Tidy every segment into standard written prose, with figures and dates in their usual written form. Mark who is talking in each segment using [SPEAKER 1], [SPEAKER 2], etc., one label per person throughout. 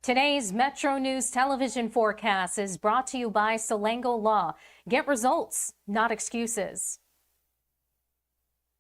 [SPEAKER 1] Today's Metro News television forecast is brought to you by Salango Law. Get results, not excuses.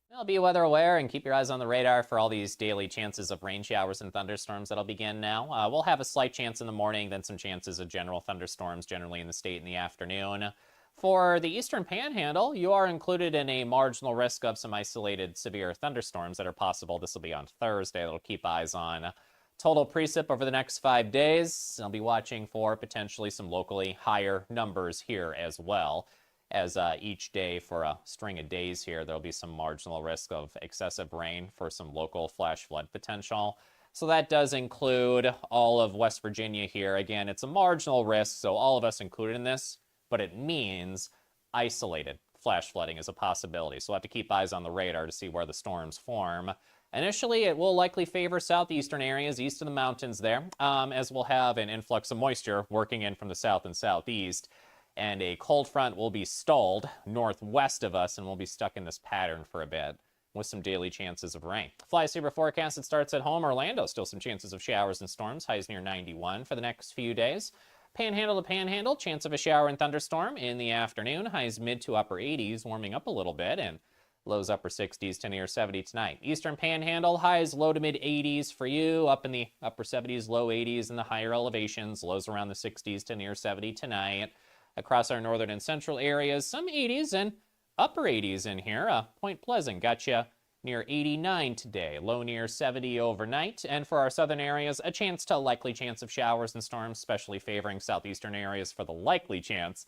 [SPEAKER 2] Well, be weather aware and keep your eyes on the radar for all these daily chances of rain showers and thunderstorms that'll begin now. We'll have a slight chance in the morning, then some chances of general thunderstorms generally in the state in the afternoon. For the eastern panhandle, you are included in a marginal risk of some isolated severe thunderstorms that are possible. This will be on Thursday. That'll keep eyes on. Total precip over the next 5 days. I'll be watching for potentially some locally higher numbers here as well. As each day for a string of days here, there'll be some marginal risk of excessive rain for some local flash flood potential. So that does include all of West Virginia here. Again, it's a marginal risk, so all of us included in this, but it means isolated flash flooding is a possibility. So we'll have to keep eyes on the radar to see where the storms form. Initially, it will likely favor southeastern areas, east of the mountains there, as we'll have an influx of moisture working in from the south and southeast. And a cold front will be stalled northwest of us, and we'll be stuck in this pattern for a bit with some daily chances of rain. Fly Saver forecast, it starts at home. Orlando, still some chances of showers and storms, highs near 91 for the next few days. Panhandle to Panhandle, chance of a shower and thunderstorm in the afternoon, highs mid to upper 80s, warming up a little bit, and lows upper 60s to near 70 tonight. Eastern Panhandle, highs low to mid 80s for you, up in the upper 70s, low 80s in the higher elevations, lows around the 60s to near 70 tonight. Across our northern and central areas, some 80s and upper 80s in here. Point Pleasant got you near 89 today, low near 70 overnight. And for our southern areas, a likely chance of showers and storms, especially favoring southeastern areas for the likely chance.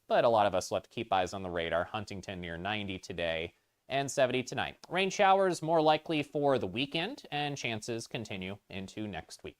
[SPEAKER 2] But a lot of us will have to keep eyes on the radar. Huntington near 90 today and 70 tonight. Rain showers more likely for the weekend, and chances continue into next week.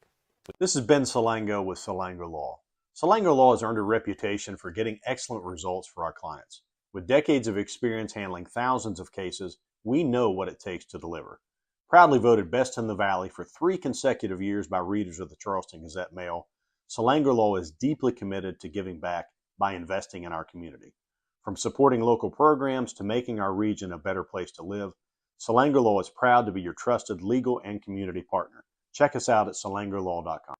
[SPEAKER 3] This is Ben Salango with Salango Law. Salango Law has earned a reputation for getting excellent results for our clients. With decades of experience handling thousands of cases, we know what it takes to deliver. Proudly voted best in the Valley for 3 consecutive years by readers of the Charleston Gazette-Mail, Salango Law is deeply committed to giving back by investing in our community. From supporting local programs to making our region a better place to live, Salango Law is proud to be your trusted legal and community partner. Check us out at salangolaw.com.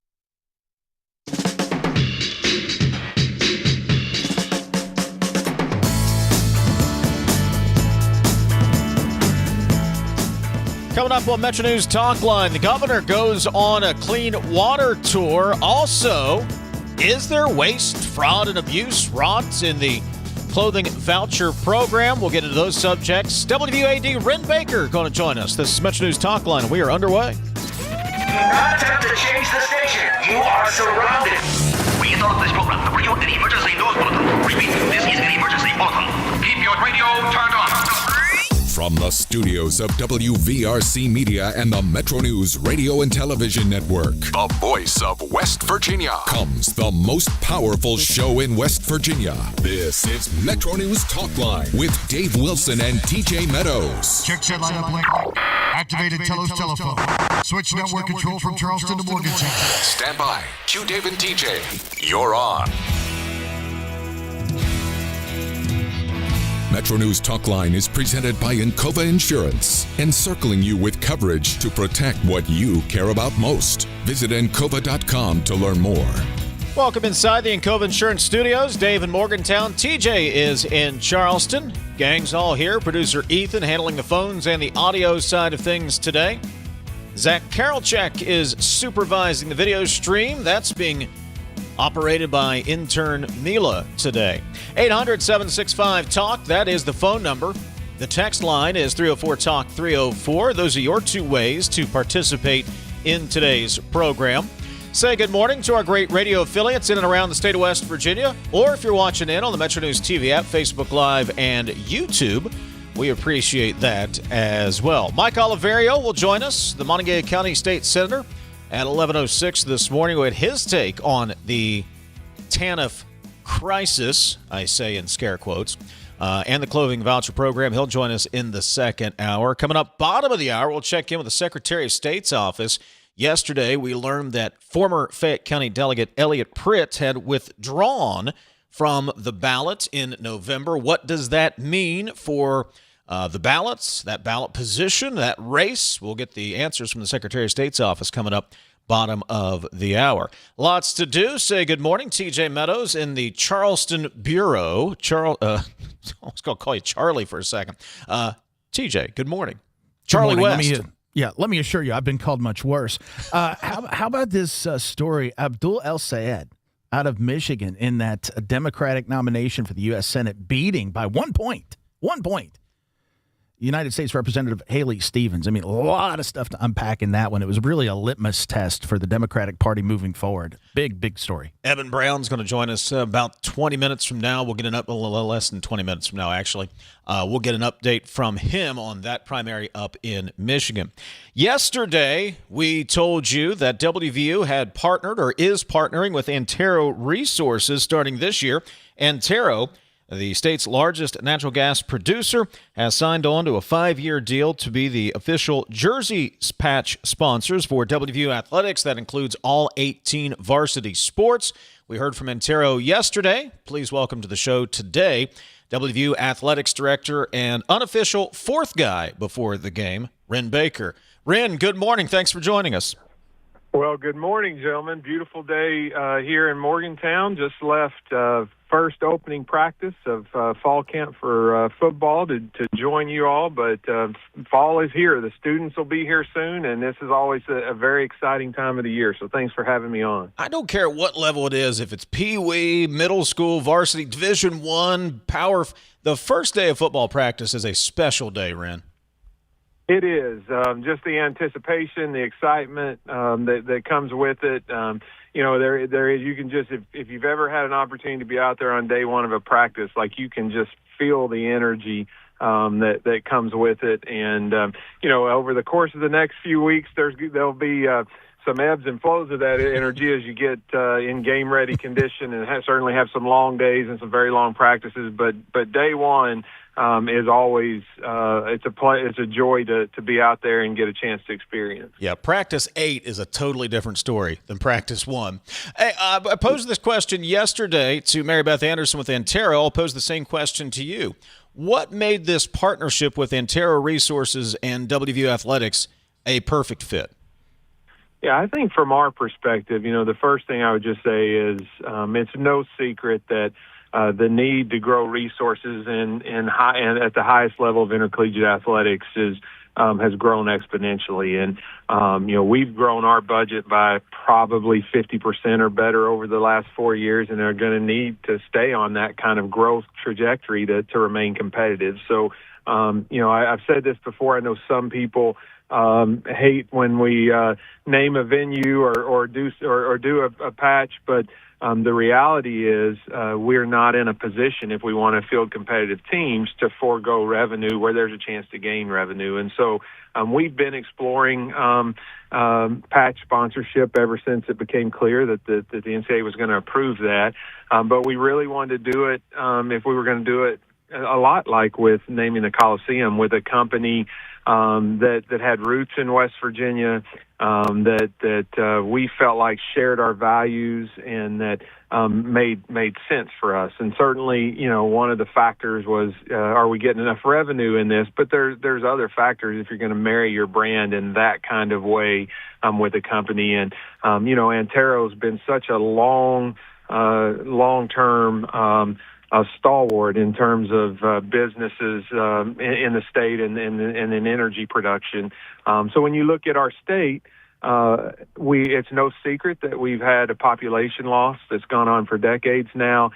[SPEAKER 4] Coming up on MetroNews Talkline, the governor goes on a clean water tour. Also, is there waste, fraud, and abuse wrought in the clothing voucher program? We'll get into those subjects. WAD Wren Baker going to join us. This is MetroNews Talkline. We are underway.
[SPEAKER 5] Do not attempt to change the station. You are surrounded. We interrupt this program to bring you an emergency news bulletin. Repeat, this is an emergency bulletin. Keep your radio turned on.
[SPEAKER 6] From the studios of WVRC Media and the Metro News Radio and Television Network, the voice of West Virginia, comes the most powerful show in West Virginia. This is Metro News Talkline with Dave Wilson and TJ Meadows.
[SPEAKER 7] Check set lineup link. Activated Telos telephone. Switch network control from Charleston to Morgantown.
[SPEAKER 6] Stand by. Q Dave and TJ. You're on. Metro News Talkline is presented by Encova Insurance, encircling you with coverage to protect what you care about most. Visit Encova.com to learn more.
[SPEAKER 4] Welcome inside the Encova Insurance Studios. Dave in Morgantown. TJ is in Charleston. Gang's all here. Producer Ethan handling the phones and the audio side of things today. Zach Karolchek is supervising the video stream. That's being operated by intern Mila today. 800-765-TALK, that is the phone number. The text line is 304-TALK-304. Those are your 2 ways to participate in today's program. Say good morning to our great radio affiliates in and around the state of West Virginia, or if you're watching in on the Metro News TV app, Facebook Live, and YouTube, we appreciate that as well. Mike Oliverio will join us, the Montague County State Senator, at 11:06 this morning with his take on the TANF crisis, I say in scare quotes, and the clothing voucher program. He'll join us in the second hour. Coming up, bottom of the hour, we'll check in with the Secretary of State's office. Yesterday, we learned that former Fayette County Delegate Elliot Pritt had withdrawn from the ballot in November. What does that mean for the ballots, that ballot position, that race? We'll get the answers from the Secretary of State's office coming up bottom of the hour. Lots to do. Say good morning, TJ Meadows in the Charleston Bureau. I was going to call you Charlie for a second. TJ, good morning. Charlie West.
[SPEAKER 8] Let me assure you, I've been called much worse. How about this story? Abdul El Sayed out of Michigan in that Democratic nomination for the U.S. Senate, beating by 1 point. 1 point. United States Representative Haley Stevens. I mean, a lot of stuff to unpack in that one. It was really a litmus test for the Democratic Party moving forward. Big story.
[SPEAKER 4] Eben Brown's going to join us about 20 minutes from now. We'll get a little less than 20 minutes from now, actually. We'll get an update from him on that primary up in Michigan. Yesterday, we told you that WVU had partnered or is partnering with Antero Resources starting this year. Antero, the state's largest natural gas producer, has signed on to a 5-year deal to be the official jersey patch sponsors for WVU Athletics. That includes all 18 varsity sports. We heard from Antero yesterday. Please welcome to the show today WVU Athletics Director and unofficial fourth guy before the game, Wren Baker. Wren, good morning. Thanks for joining us.
[SPEAKER 9] Well, good morning, gentlemen. Beautiful day here in Morgantown. Just left first opening practice of fall camp for football to join you all, but fall is here. The students will be here soon, and this is always a very exciting time of the year, so thanks for having me on.
[SPEAKER 4] I don't care what level it is, if it's Pee-wee, middle school, varsity, Division I, power. The first day of football practice is a special day, Wren.
[SPEAKER 9] It is. Just the anticipation, the excitement that comes with it. There is, you can just, if you've ever had an opportunity to be out there on day one of a practice, like you can just feel the energy that comes with it. And, over the course of the next few weeks, there'll be some ebbs and flows of that energy as you get in game-ready condition, and certainly have some long days and some very long practices. But day one is always it's a joy to be out there and get a chance to experience.
[SPEAKER 4] Yeah, practice 8 is a totally different story than practice 1. Hey, I posed this question yesterday to Mary Beth Anderson with Antero. I'll pose the same question to you. What made this partnership with Antero Resources and WVU Athletics a perfect fit?
[SPEAKER 9] Yeah, I think from our perspective, the first thing I would just say is it's no secret that the need to grow resources and at the highest level of intercollegiate athletics has grown exponentially. And, we've grown our budget by probably 50% or better over the last 4 years, and are going to need to stay on that kind of growth trajectory to remain competitive. So, I've said this before. I know some people hate when we name a venue or do a patch, but the reality is we're not in a position, if we want to field competitive teams, to forego revenue where there's a chance to gain revenue. And so we've been exploring patch sponsorship ever since it became clear that the NCAA was going to approve that. But we really wanted to do it, if we were going to do it, a lot like with naming the Coliseum, with a company that had roots in West Virginia, that we felt like shared our values and that made sense for us. And certainly, one of the factors was, are we getting enough revenue in this? But there's other factors if you're going to marry your brand in that kind of way with a company. And Antero's been such a long-term stalwart in terms of businesses in the state and in energy production. So when you look at our state, it's no secret that we've had a population loss that's gone on for decades now.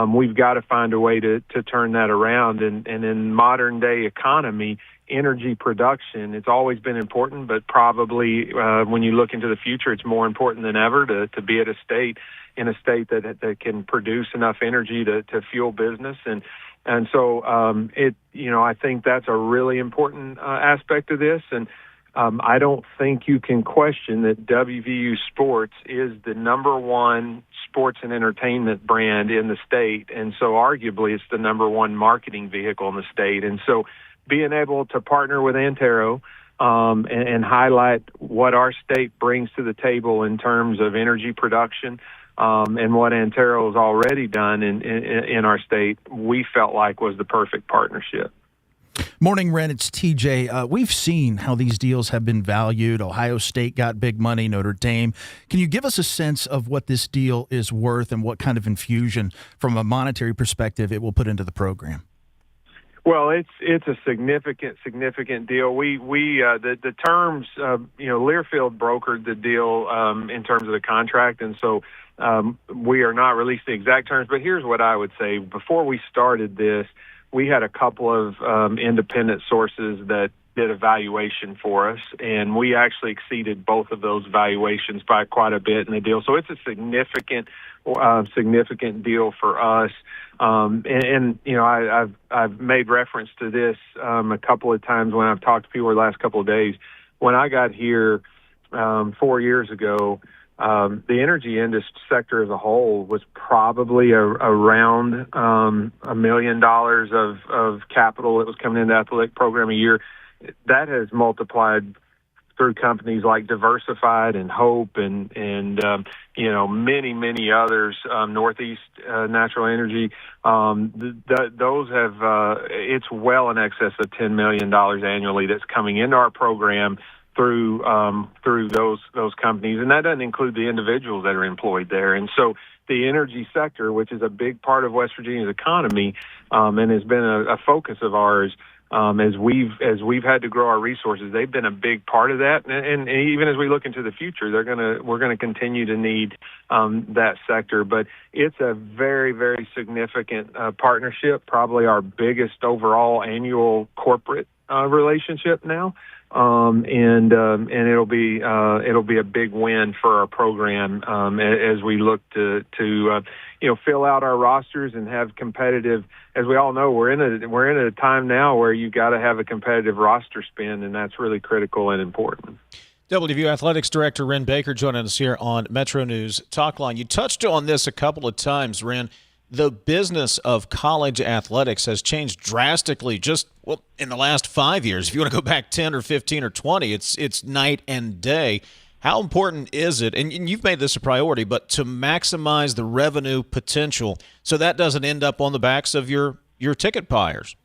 [SPEAKER 9] We've got to find a way to turn that around. And in modern day economy, energy production, it's always been important, but probably when you look into the future, it's more important than ever to be in a state that can produce enough energy to fuel business. And so I think that's a really important aspect of this. And I don't think you can question that WVU Sports is the number one sports and entertainment brand in the state. And so arguably it's the number one marketing vehicle in the state. And so being able to partner with Antero and highlight what our state brings to the table in terms of energy production, and what Antero has already done in our state, we felt like was the perfect partnership.
[SPEAKER 8] Morning, Wren. It's TJ. We've seen how these deals have been valued. Ohio State got big money, Notre Dame. Can you give us a sense of what this deal is worth and what kind of infusion from a monetary perspective it will put into the program?
[SPEAKER 9] Well, it's a significant deal. The terms, Learfield brokered the deal in terms of the contract, and so we are not releasing the exact terms. But here's what I would say: before we started this, we had a couple of independent sources that did a valuation for us, and we actually exceeded both of those valuations by quite a bit in the deal. So it's a significant deal for us. I've made reference to this a couple of times when I've talked to people the last couple of days. When I got here 4 years ago, the energy industry sector as a whole was probably around $1 million of capital that was coming into the athletic program a year. That has multiplied through companies like Diversified and Hope and many others, Northeast Natural Energy. Those have it's well in excess of $10 million annually that's coming into our program through those companies, and that doesn't include the individuals that are employed there. And so the energy sector, which is a big part of West Virginia's economy, and has been a focus of ours. As we've had to grow our resources, they've been a big part of that, and even as we look into the future, we're gonna continue to need that sector. But it's a very, very significant partnership, probably our biggest overall annual corporate relationship now, and it'll be a big win for our program as we look to fill out our rosters and have competitive. As we all know, we're in a time now where you got to have a competitive roster spin, and that's really critical and important.
[SPEAKER 4] WVU Athletics Director Wren Baker joining us here on Metro News Talkline. You touched on this a couple of times, Wren. The business of college athletics has changed drastically in the last 5 years. If you want to go back 10 or 15 or 20, it's night and day. How important is it, and you've made this a priority, but to maximize the revenue potential so that doesn't end up on the backs of your ticket buyers?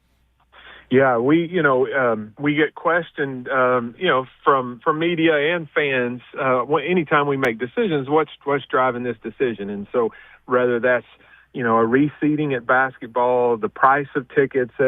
[SPEAKER 9] Yeah, we get questioned, from media and fans, anytime we make decisions, what's driving this decision? And so whether that's, a reseating at basketball, the price of tickets at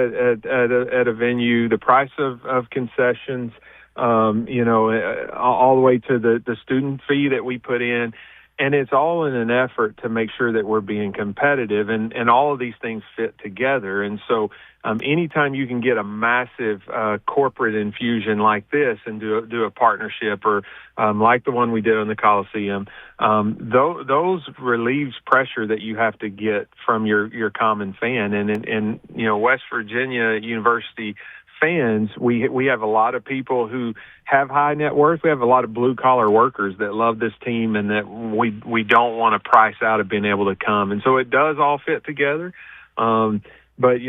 [SPEAKER 9] a venue, the price of concessions, all the way to the student fee that we put in. And it's all in an effort to make sure that we're being competitive, and all of these things fit together. And so anytime you can get a massive corporate infusion like this and do a partnership or like the one we did on the Coliseum, those relieves pressure that you have to get from your common fan. And West Virginia University fans, we have a lot of people who have high net worth. We have a lot of blue collar workers that love this team and that we don't want to price out of being able to come. And so it does all fit together. But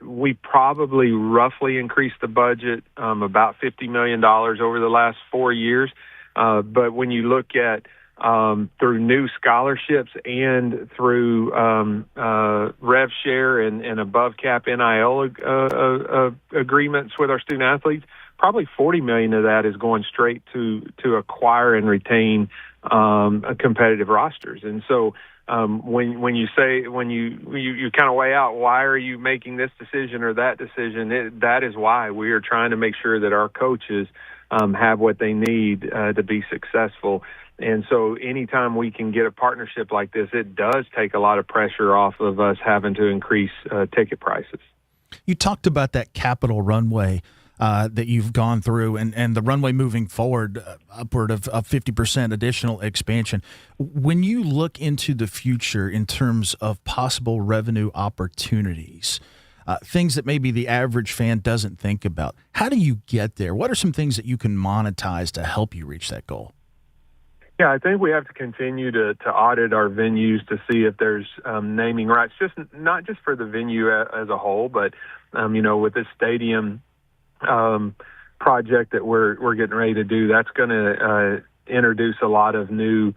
[SPEAKER 9] we probably roughly increased the budget about $50 million over the last 4 years. But when you look at through new scholarships and through rev share and above cap NIL agreements with our student athletes, probably $40 million of that is going straight to acquire and retain competitive rosters. And so when you kind of weigh out why are you making this decision or that decision, that is why we are trying to make sure that our coaches have what they need to be successful. And so anytime we can get a partnership like this, it does take a lot of pressure off of us having to increase ticket prices.
[SPEAKER 8] You talked about that capital runway that you've gone through and the runway moving forward, upward of 50% additional expansion. When you look into the future in terms of possible revenue opportunities, things that maybe the average fan doesn't think about, how do you get there? What are some things that you can monetize to help you reach that goal?
[SPEAKER 9] Yeah, I think we have to continue to audit our venues to see if there's naming rights, not just for the venue as a whole, but with this stadium project that we're getting ready to do, that's going to introduce a lot of new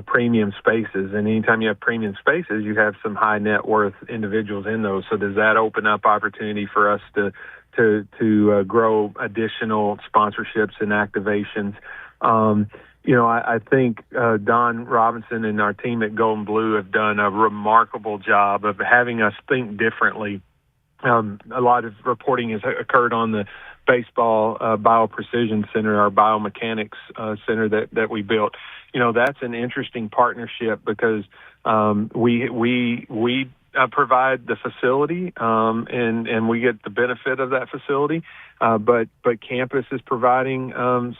[SPEAKER 9] premium spaces. And anytime you have premium spaces, you have some high net worth individuals in those. So does that open up opportunity for us to to grow additional sponsorships and activations. I think Don Robinson and our team at Golden Blue have done a remarkable job of having us think differently. A lot of reporting has occurred on the baseball bioprecision center, our biomechanics center that we built. That's an interesting partnership because we provide the facility and we get the benefit of that facility, but campus is providing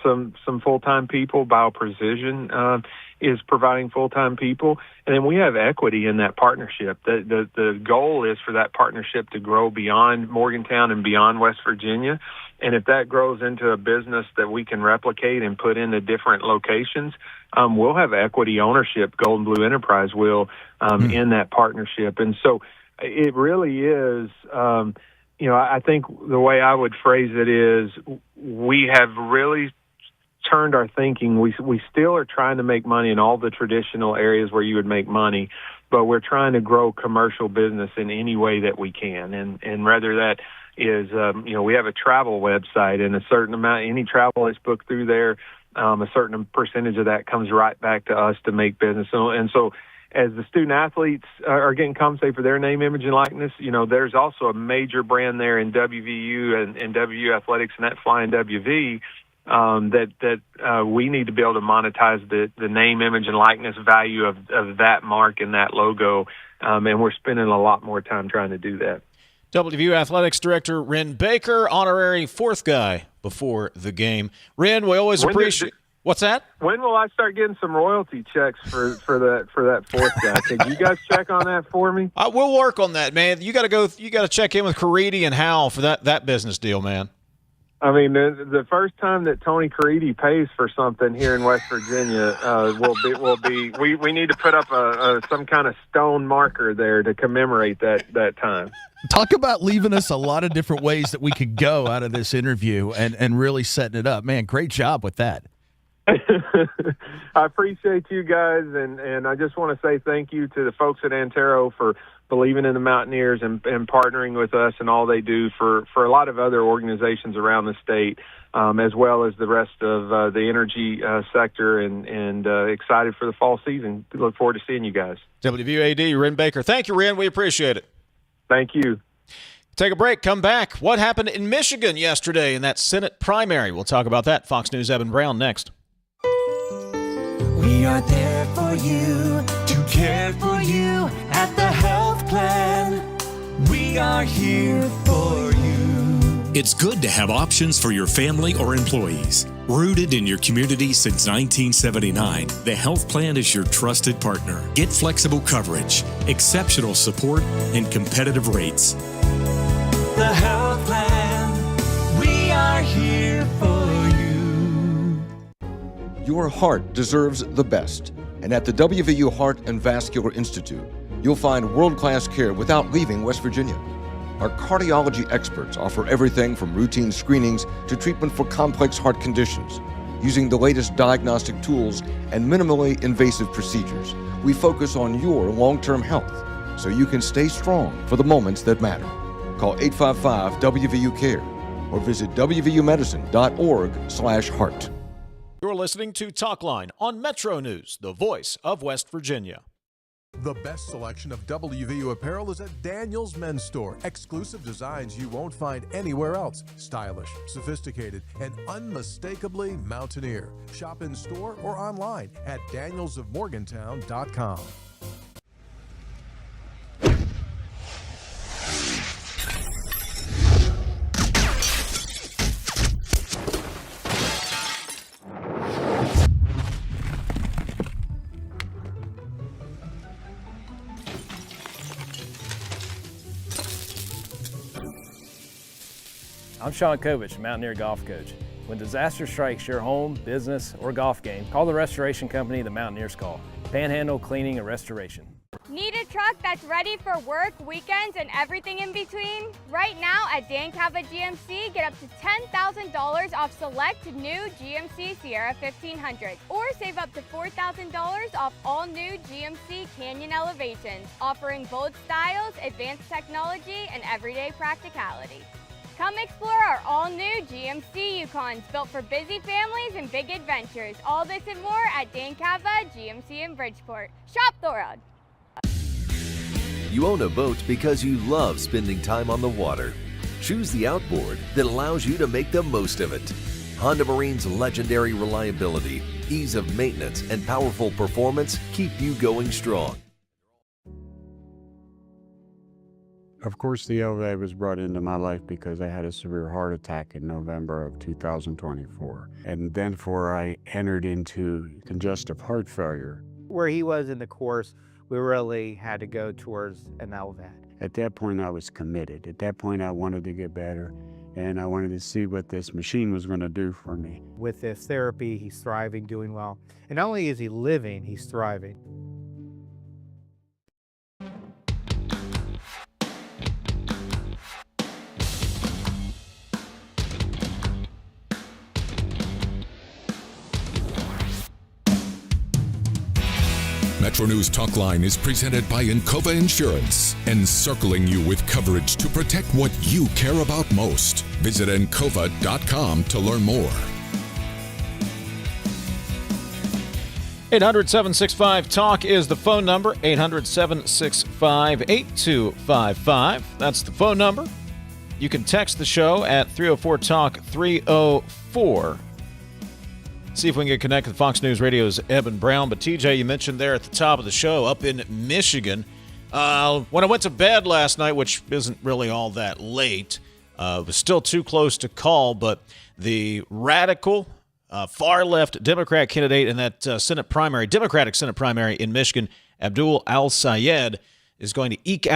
[SPEAKER 9] some full-time people. Bioprecision is providing full-time people, and then we have equity in that partnership. The goal is for that partnership to grow beyond Morgantown and beyond West Virginia. And if that grows into a business that we can replicate and put into different locations, we'll have equity ownership. Golden Blue Enterprise will in that partnership. And so it really is, I think the way I would phrase it is we have really turned our thinking. We still are trying to make money in all the traditional areas where you would make money, but we're trying to grow commercial business in any way that we can. And whether that is, we have a travel website, and a certain amount, any travel that's booked through there, a certain percentage of that comes right back to us to make business. So as the student athletes are getting compensated for their name, image, and likeness, there's also a major brand there in WVU and WVU Athletics and that Flying WV that we need to be able to monetize the name, image, and likeness value of that mark and that logo, and we're spending a lot more time trying to do that.
[SPEAKER 4] WVU Athletics Director Wren Baker, honorary fourth guy before the game. Wren, we always appreciate. What's that?
[SPEAKER 9] When will I start getting some royalty checks for that fourth guy? Can you guys check on that for me?
[SPEAKER 4] We'll work on that, man. You got to check in with Caridi and Howell for that business deal, man.
[SPEAKER 9] I mean, the first time that Tony Caridi pays for something here in West Virginia will be we need to put up some kind of stone marker there to commemorate that time.
[SPEAKER 8] Talk about leaving us a lot of different ways that we could go out of this interview and really setting it up. Man, great job with that.
[SPEAKER 9] I appreciate you guys, and I just want to say thank you to the folks at Antero for believing in the Mountaineers and partnering with us and all they do for a lot of other organizations around the state, as well as the rest of the energy sector, and excited for the fall season. Look forward to seeing you guys.
[SPEAKER 4] WVAD, Wren Baker. Thank you, Wren. We appreciate it.
[SPEAKER 9] Thank you.
[SPEAKER 4] Take a break, come back. What happened in Michigan yesterday in that Senate primary? We'll talk about that. Fox News' Eben Brown next.
[SPEAKER 10] We are there for you, to care for you at the health plan. We are here for you.
[SPEAKER 11] It's good to have options for your family or employees. Rooted in your community since 1979, the health plan is your trusted partner. Get flexible coverage, exceptional support, and competitive rates.
[SPEAKER 10] The health plan, we are here for you.
[SPEAKER 12] Your heart deserves the best. And at the WVU Heart and Vascular Institute, you'll find world-class care without leaving West Virginia. Our cardiology experts offer everything from routine screenings to treatment for complex heart conditions. Using the latest diagnostic tools and minimally invasive procedures, we focus on your long-term health so you can stay strong for the moments that matter. Call 855-WVU-CARE or visit wvumedicine.org/heart.
[SPEAKER 4] You're listening to Talkline on Metro News, the voice of West Virginia.
[SPEAKER 13] The best selection of WVU apparel is at Daniel's Men's Store. Exclusive designs you won't find anywhere else. Stylish, sophisticated, and unmistakably Mountaineer. Shop in store or online at danielsofmorgantown.com.
[SPEAKER 14] I'm Sean Kovich, Mountaineer Golf Coach. When disaster strikes your home, business, or golf game, call the restoration company the Mountaineers call. Panhandle Cleaning and Restoration.
[SPEAKER 15] Need a truck that's ready for work, weekends, and everything in between? Right now at Dan Cava GMC, get up to $10,000 off select new GMC Sierra 1500, or save up to $4,000 off all new GMC Canyon Elevations, offering bold styles, advanced technology, and everyday practicality. Come explore our all-new GMC Yukons, built for busy families and big adventures. All this and more at Dan Cava GMC in Bridgeport. Shop the world.
[SPEAKER 16] You own a boat because you love spending time on the water. Choose the outboard that allows you to make the most of it. Honda Marine's legendary reliability, ease of maintenance, and powerful performance keep you going strong.
[SPEAKER 17] Of course, the LVA was brought into my life because I had a severe heart attack in November of 2024. And then I entered into congestive heart failure.
[SPEAKER 18] Where he was in the course, we really had to go towards an LVAD.
[SPEAKER 17] At that point, I was committed. At that point, I wanted to get better, and I wanted to see what this machine was going to do for me.
[SPEAKER 18] With this therapy, he's thriving, doing well. And not only is he living, he's thriving.
[SPEAKER 6] MetroNews Talkline is presented by Encova Insurance, encircling you with coverage to protect what you care about most. Visit Encova.com to learn more.
[SPEAKER 4] 800-765-TALK is the phone number. 800-765-8255. That's the phone number. You can text the show at 304-TALK-304. See if we can get connected with Fox News Radio's Eben Brown. But TJ, you mentioned there at the top of the show up in Michigan. When I went to bed last night, which isn't really all that late, it was still too close to call, but the radical far-left Democrat candidate in that Democratic Senate primary in Michigan, Abdul Al-Sayed, is going to eked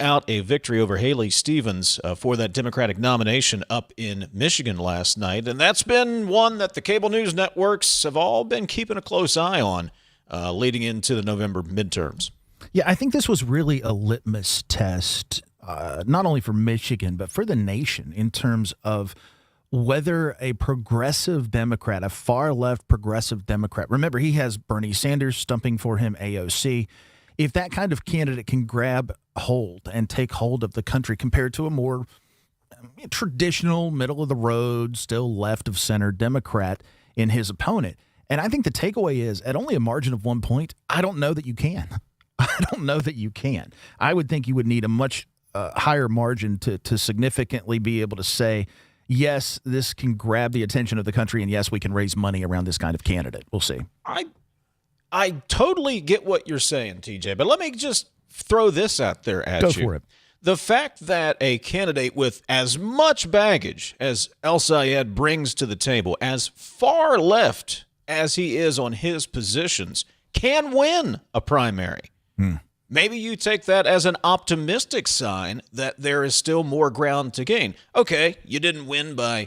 [SPEAKER 4] out a victory over Haley Stevens for that Democratic nomination up in Michigan last night. And that's been one that the cable news networks have all been keeping a close eye on leading into the November midterms.
[SPEAKER 8] Yeah, I think this was really a litmus test, not only for Michigan, but for the nation in terms of whether a progressive Democrat, a far-left progressive Democrat, remember he has Bernie Sanders stumping for him, AOC, if that kind of candidate can grab hold and take hold of the country compared to a more traditional, middle-of-the-road, still left-of-center Democrat in his opponent. And I think the takeaway is, at only a margin of 1 point, I don't know that you can. I don't know that you can. I would think you would need a much higher margin to significantly be able to say, yes, this can grab the attention of the country, and yes, we can raise money around this kind of candidate. We'll see.
[SPEAKER 4] I totally get what you're saying, TJ, but let me just throw this out there at you.
[SPEAKER 8] Go for it.
[SPEAKER 4] The fact that a candidate with as much baggage as El-Sayed brings to the table, as far left as he is on his positions, can win a primary. Maybe you take that as an optimistic sign that there is still more ground to gain. Okay, you didn't win by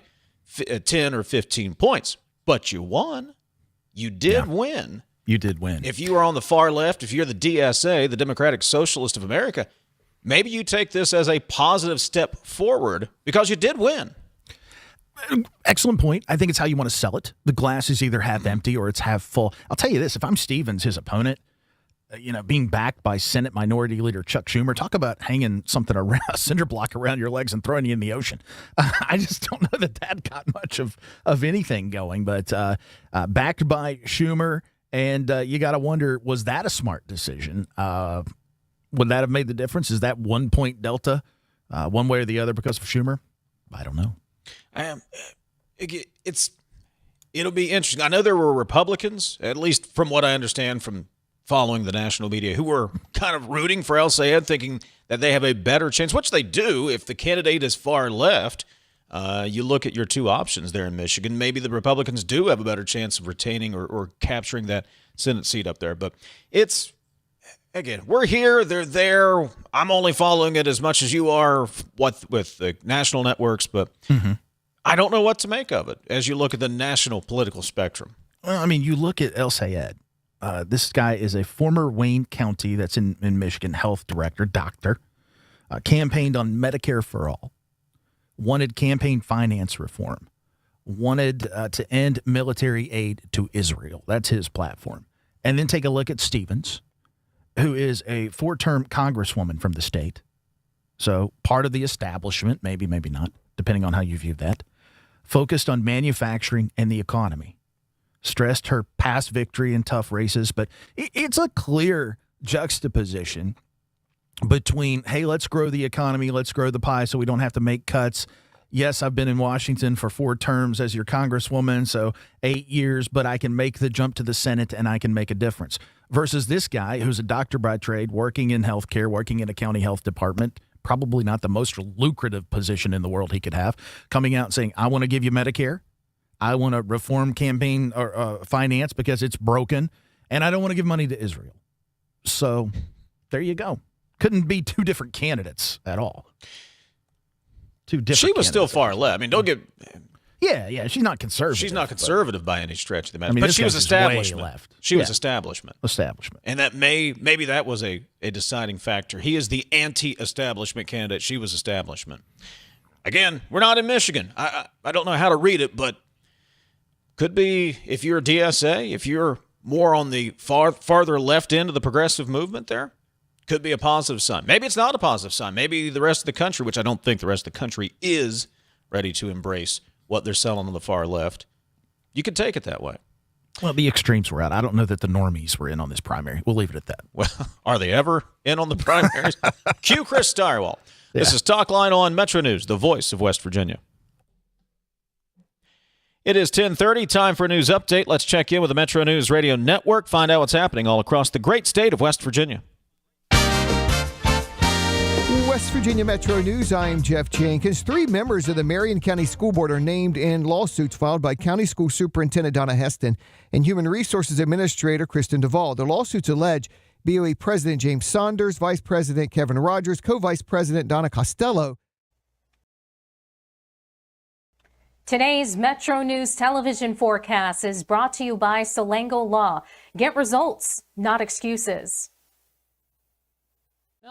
[SPEAKER 4] 10 or 15 points, but you won. You did win.
[SPEAKER 8] You did win.
[SPEAKER 4] If you are on the far left, if you're the DSA, the Democratic Socialist of America, maybe you take this as a positive step forward because you did win.
[SPEAKER 8] Excellent point. I think it's how you want to sell it. The glass is either half empty or it's half full. I'll tell you this, if I'm Stevens, his opponent, being backed by Senate Minority Leader Chuck Schumer, talk about hanging something around, a cinder block around your legs and throwing you in the ocean. I just don't know that got much of anything going, but backed by Schumer, and you got to wonder, was that a smart decision? Would that have made the difference? Is that 1 point delta one way or the other because of Schumer? I don't know.
[SPEAKER 4] It'll be interesting. I know there were Republicans, at least from what I understand from following the national media, who were kind of rooting for El-Sayed, thinking that they have a better chance, which they do if the candidate is far left. You look at your two options there in Michigan. Maybe the Republicans do have a better chance of retaining or capturing that Senate seat up there. But it's, again, we're here, they're there. I'm only following it as much as you are with the national networks, but I don't know what to make of it as you look at the national political spectrum.
[SPEAKER 8] Well, I mean, you look at El-Sayed. This guy is a former Wayne County, that's in Michigan, health director, doctor, campaigned on Medicare for all, wanted campaign finance reform, wanted to end military aid to Israel. That's his platform. And then take a look at Stevens, who is a 4-term congresswoman from the state. So part of the establishment, maybe not. depending on how you view that, focused on manufacturing and the economy. Stressed her past victory in tough races, but it's a clear juxtaposition between, hey, let's grow the economy, let's grow the pie so we don't have to make cuts. Yes, I've been in Washington for 4 terms as your congresswoman, so 8 years, but I can make the jump to the Senate and I can make a difference. Versus this guy who's a doctor by trade, working in healthcare, working in a county health department, probably not the most lucrative position in the world he could have, coming out and saying, I want to give you Medicare. I want to reform campaign or finance because it's broken, and I don't want to give money to Israel. So there you go. Couldn't be 2 different candidates at all. 2 different
[SPEAKER 4] She was still
[SPEAKER 8] candidates.
[SPEAKER 4] far left. I mean, don't get...
[SPEAKER 8] Yeah, she's not conservative.
[SPEAKER 4] She's not conservative by any stretch of the imagination.
[SPEAKER 8] I mean,
[SPEAKER 4] but she was establishment.
[SPEAKER 8] left.
[SPEAKER 4] She was establishment.
[SPEAKER 8] Establishment.
[SPEAKER 4] And that maybe that was a deciding factor. He is the anti-establishment candidate. She was establishment. Again, we're not in Michigan. I don't know how to read it, but could be if you're a DSA, if you're more on the farther left end of the progressive movement there, could be a positive sign. Maybe it's not a positive sign. Maybe the rest of the country, which I don't think the rest of the country is ready to embrace what they're selling on the far left. You could take it that way.
[SPEAKER 8] Well, the extremes were out. I don't know that the normies were in on this primary. We'll leave it at that.
[SPEAKER 4] Well, are they ever in on the primaries? Cue Chris Steyerwalt. This is Talkline on Metro News, the voice of West Virginia. It is 10:30, time for a news update. Let's check in with the Metro News Radio Network, find out what's happening all across the great state of West Virginia.
[SPEAKER 19] West Virginia Metro News, I'm Jeff Jenkins. 3 members of the Marion County School Board are named in lawsuits filed by County School Superintendent Donna Heston and Human Resources Administrator Kristen Duvall. The lawsuits allege BOE President James Saunders, Vice President Kevin Rogers, Co-Vice President Donna Costello.
[SPEAKER 1] Today's Metro News television forecast is brought to you by Salango Law. Get results, not excuses.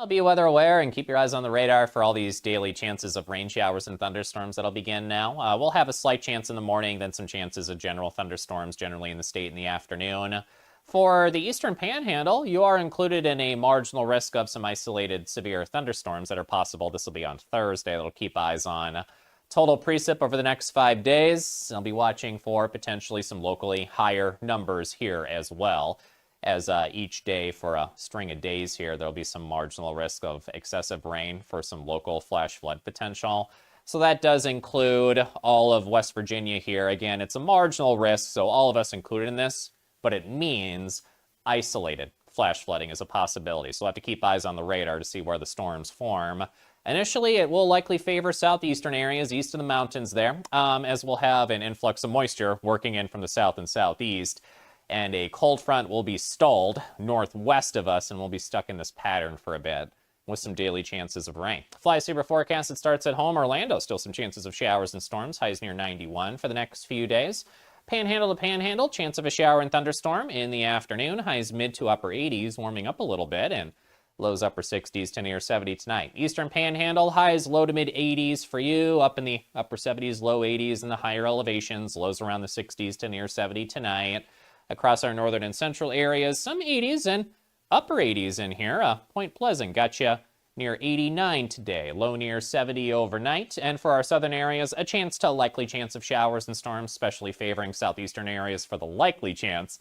[SPEAKER 2] Be weather aware and keep your eyes on the radar for all these daily chances of rain showers and thunderstorms that'll begin now. We'll have a slight chance in the morning, then some chances of general thunderstorms generally in the state in the afternoon. For the eastern panhandle, you are included in a marginal risk of some isolated severe thunderstorms that are possible. This will be on Thursday. That'll keep eyes on. Total precip over the next 5 days. I'll be watching for potentially some locally higher numbers here as well. As each day for a string of days here, there'll be some marginal risk of excessive rain for some local flash flood potential. So that does include all of West Virginia here. Again, it's a marginal risk, so all of us included in this, but it means isolated flash flooding is a possibility. So we'll have to keep eyes on the radar to see where the storms form. Initially, it will likely favor southeastern areas, east of the mountains there, as we'll have an influx of moisture working in from the south and southeast. And a cold front will be stalled northwest of us, and we'll be stuck in this pattern for a bit with some daily chances of rain. Fly Saver forecast, it starts at home. Orlando, still some chances of showers and storms, highs near 91 for the next few days. Panhandle to Panhandle, chance of a shower and thunderstorm in the afternoon, highs mid to upper 80s, warming up a little bit, and lows upper 60s to near 70 tonight. Eastern Panhandle, highs low to mid 80s for you, up in the upper 70s, low 80s in the higher elevations, lows around the 60s to near 70 tonight. Across our northern and central areas, some 80s and upper 80s in here. Point Pleasant got you near 89 today, low near 70 overnight. And for our southern areas, a likely chance of showers and storms, especially favoring southeastern areas for the likely chance.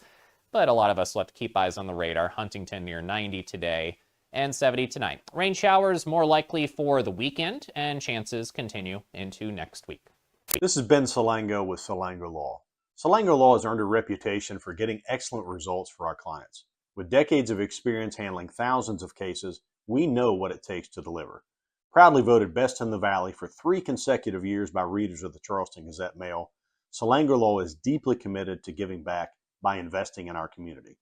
[SPEAKER 2] But a lot of us will have to keep eyes on the radar. Huntington near 90 today and 70 tonight. Rain showers more likely for the weekend, and chances continue into next week.
[SPEAKER 3] This is Ben Salango with Salango Law. Salango Law has earned a reputation for getting excellent results for our clients. With decades of experience handling thousands of cases, we know what it takes to deliver. Proudly voted Best in the Valley for 3 consecutive years by readers of the Charleston Gazette-Mail, Salango Law is deeply committed to giving back by investing in our community.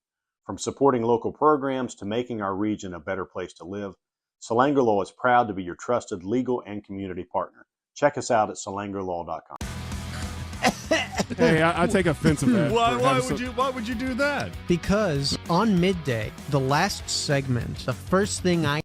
[SPEAKER 3] From supporting local programs to making our region a better place to live, Salango Law is proud to be your trusted legal and community partner. Check us out at salangolaw.com.
[SPEAKER 20] Hey, I take offense of that.
[SPEAKER 21] Why would you do that? Because on midday, the last segment, the first thing I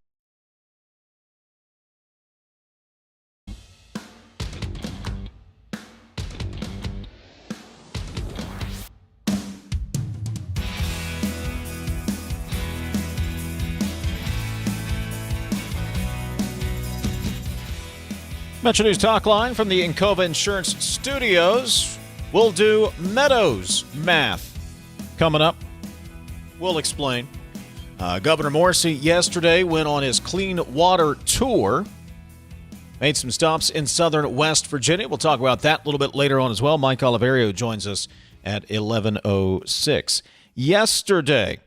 [SPEAKER 4] MetroNews Talkline from the Encova Insurance Studios. We'll do Meadows math. Coming up, we'll explain. Governor Morrissey yesterday went on his clean water tour. Made some stops in southern West Virginia. We'll talk about that a little bit later on as well. Mike Oliverio joins us at 11:06. Yesterday,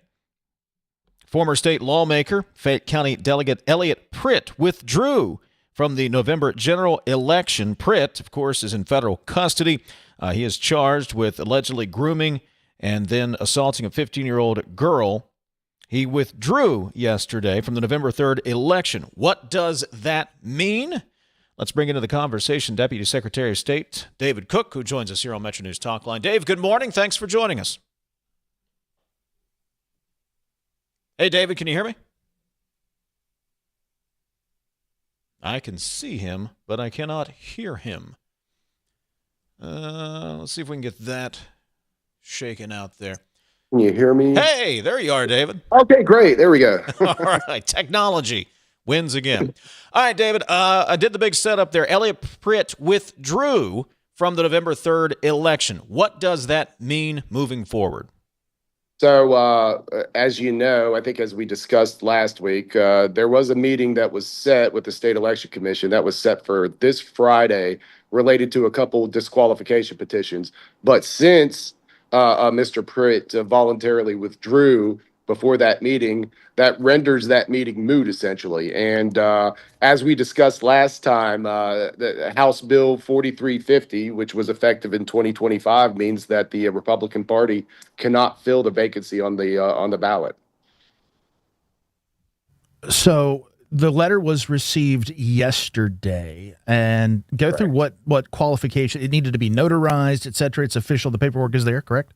[SPEAKER 4] former state lawmaker, Fayette County Delegate Elliot Pritt withdrew from the November general election. Pritt, of course, is in federal custody. He is charged with allegedly grooming and then assaulting a 15-year-old girl. He withdrew yesterday from the November 3rd election. What does that mean? Let's bring into the conversation Deputy Secretary of State David Cook, who joins us here on MetroNews Talkline. Dave, good morning. Thanks for joining us. Hey, David, can you hear me? I can see him, but I cannot hear him. Let's see if we can get that shaken out there.
[SPEAKER 5] Can you hear me?
[SPEAKER 4] Hey, there you are, David.
[SPEAKER 5] Okay, great. There we go.
[SPEAKER 4] All right, technology wins again. All right, David, I did the big setup there. Elliot Pritt withdrew from the November 3rd election. What does that mean moving forward?
[SPEAKER 5] So, as you know, I think as we discussed last week, there was a meeting that was set with the State Election Commission that was set for this Friday related to a couple disqualification petitions. But since Mr. Pritt voluntarily withdrew before that meeting, that renders that meeting moot, essentially. And as we discussed last time, the House Bill 4350, which was effective in 2025, means that the Republican Party cannot fill the vacancy on the ballot.
[SPEAKER 8] So the letter was received yesterday, and go through what qualification it needed to be notarized, et cetera. It's official. The paperwork is there, correct?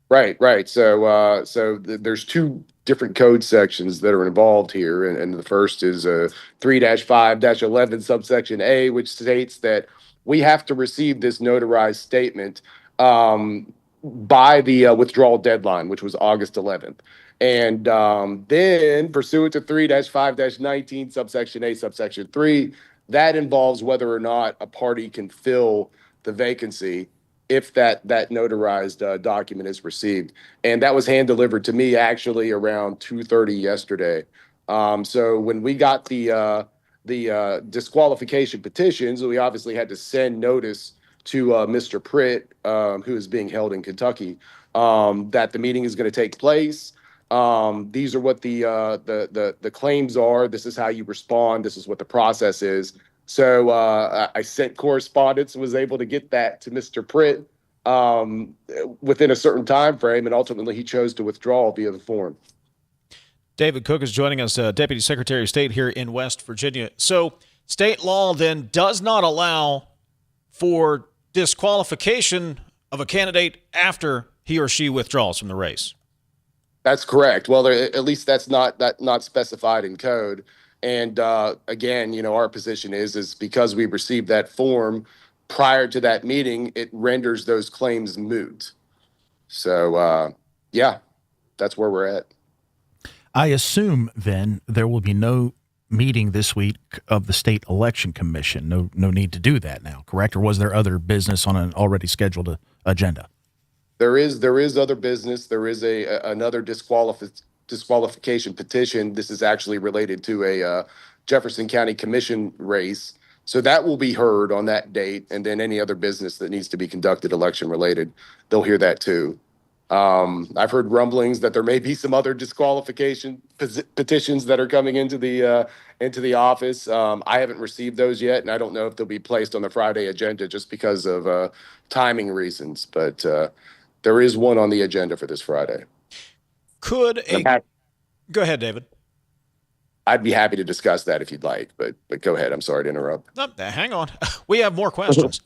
[SPEAKER 5] Right. So, there's two different code sections that are involved here, and the first is 3-5-11 subsection A, which states that we have to receive this notarized statement by the withdrawal deadline, which was August 11th. And then pursuant to 3-5-19 subsection A subsection 3, that involves whether or not a party can fill the vacancy if that notarized document is received. And that was hand delivered to me actually around 2:30 yesterday. So when we got the disqualification petitions, we obviously had to send notice to Mr. Pritt, who is being held in Kentucky, that the meeting is going to take place. These are what the claims are. This is how you respond. This is what the process is. So I sent correspondence and was able to get that to Mr. Pritt within a certain time frame, and ultimately he chose to withdraw via the form.
[SPEAKER 4] David Cook is joining us, Deputy Secretary of State here in West Virginia. So state law then does not allow for disqualification of a candidate after he or she withdraws from the race.
[SPEAKER 5] That's correct. Well, at least that's not specified in code. And again, our position is because we received that form prior to that meeting, it renders those claims moot. So, yeah, that's where we're at.
[SPEAKER 8] I assume then there will be no meeting this week of the State Election Commission. No need to do that now, correct? Or was there other business on an already scheduled agenda?
[SPEAKER 5] There is other business. There is another disqualification petition. This is actually related to a Jefferson County Commission race. So that will be heard on that date. And then any other business that needs to be conducted election related, they'll hear that too. I've heard rumblings that there may be some other disqualification petitions that are coming into the office. I haven't received those yet, and I don't know if they'll be placed on the Friday agenda just because of timing reasons. But there is one on the agenda for this Friday.
[SPEAKER 4] Go ahead, David.
[SPEAKER 5] I'd be happy to discuss that if you'd like, but go ahead. I'm sorry to interrupt.
[SPEAKER 4] No, hang on. We have more questions.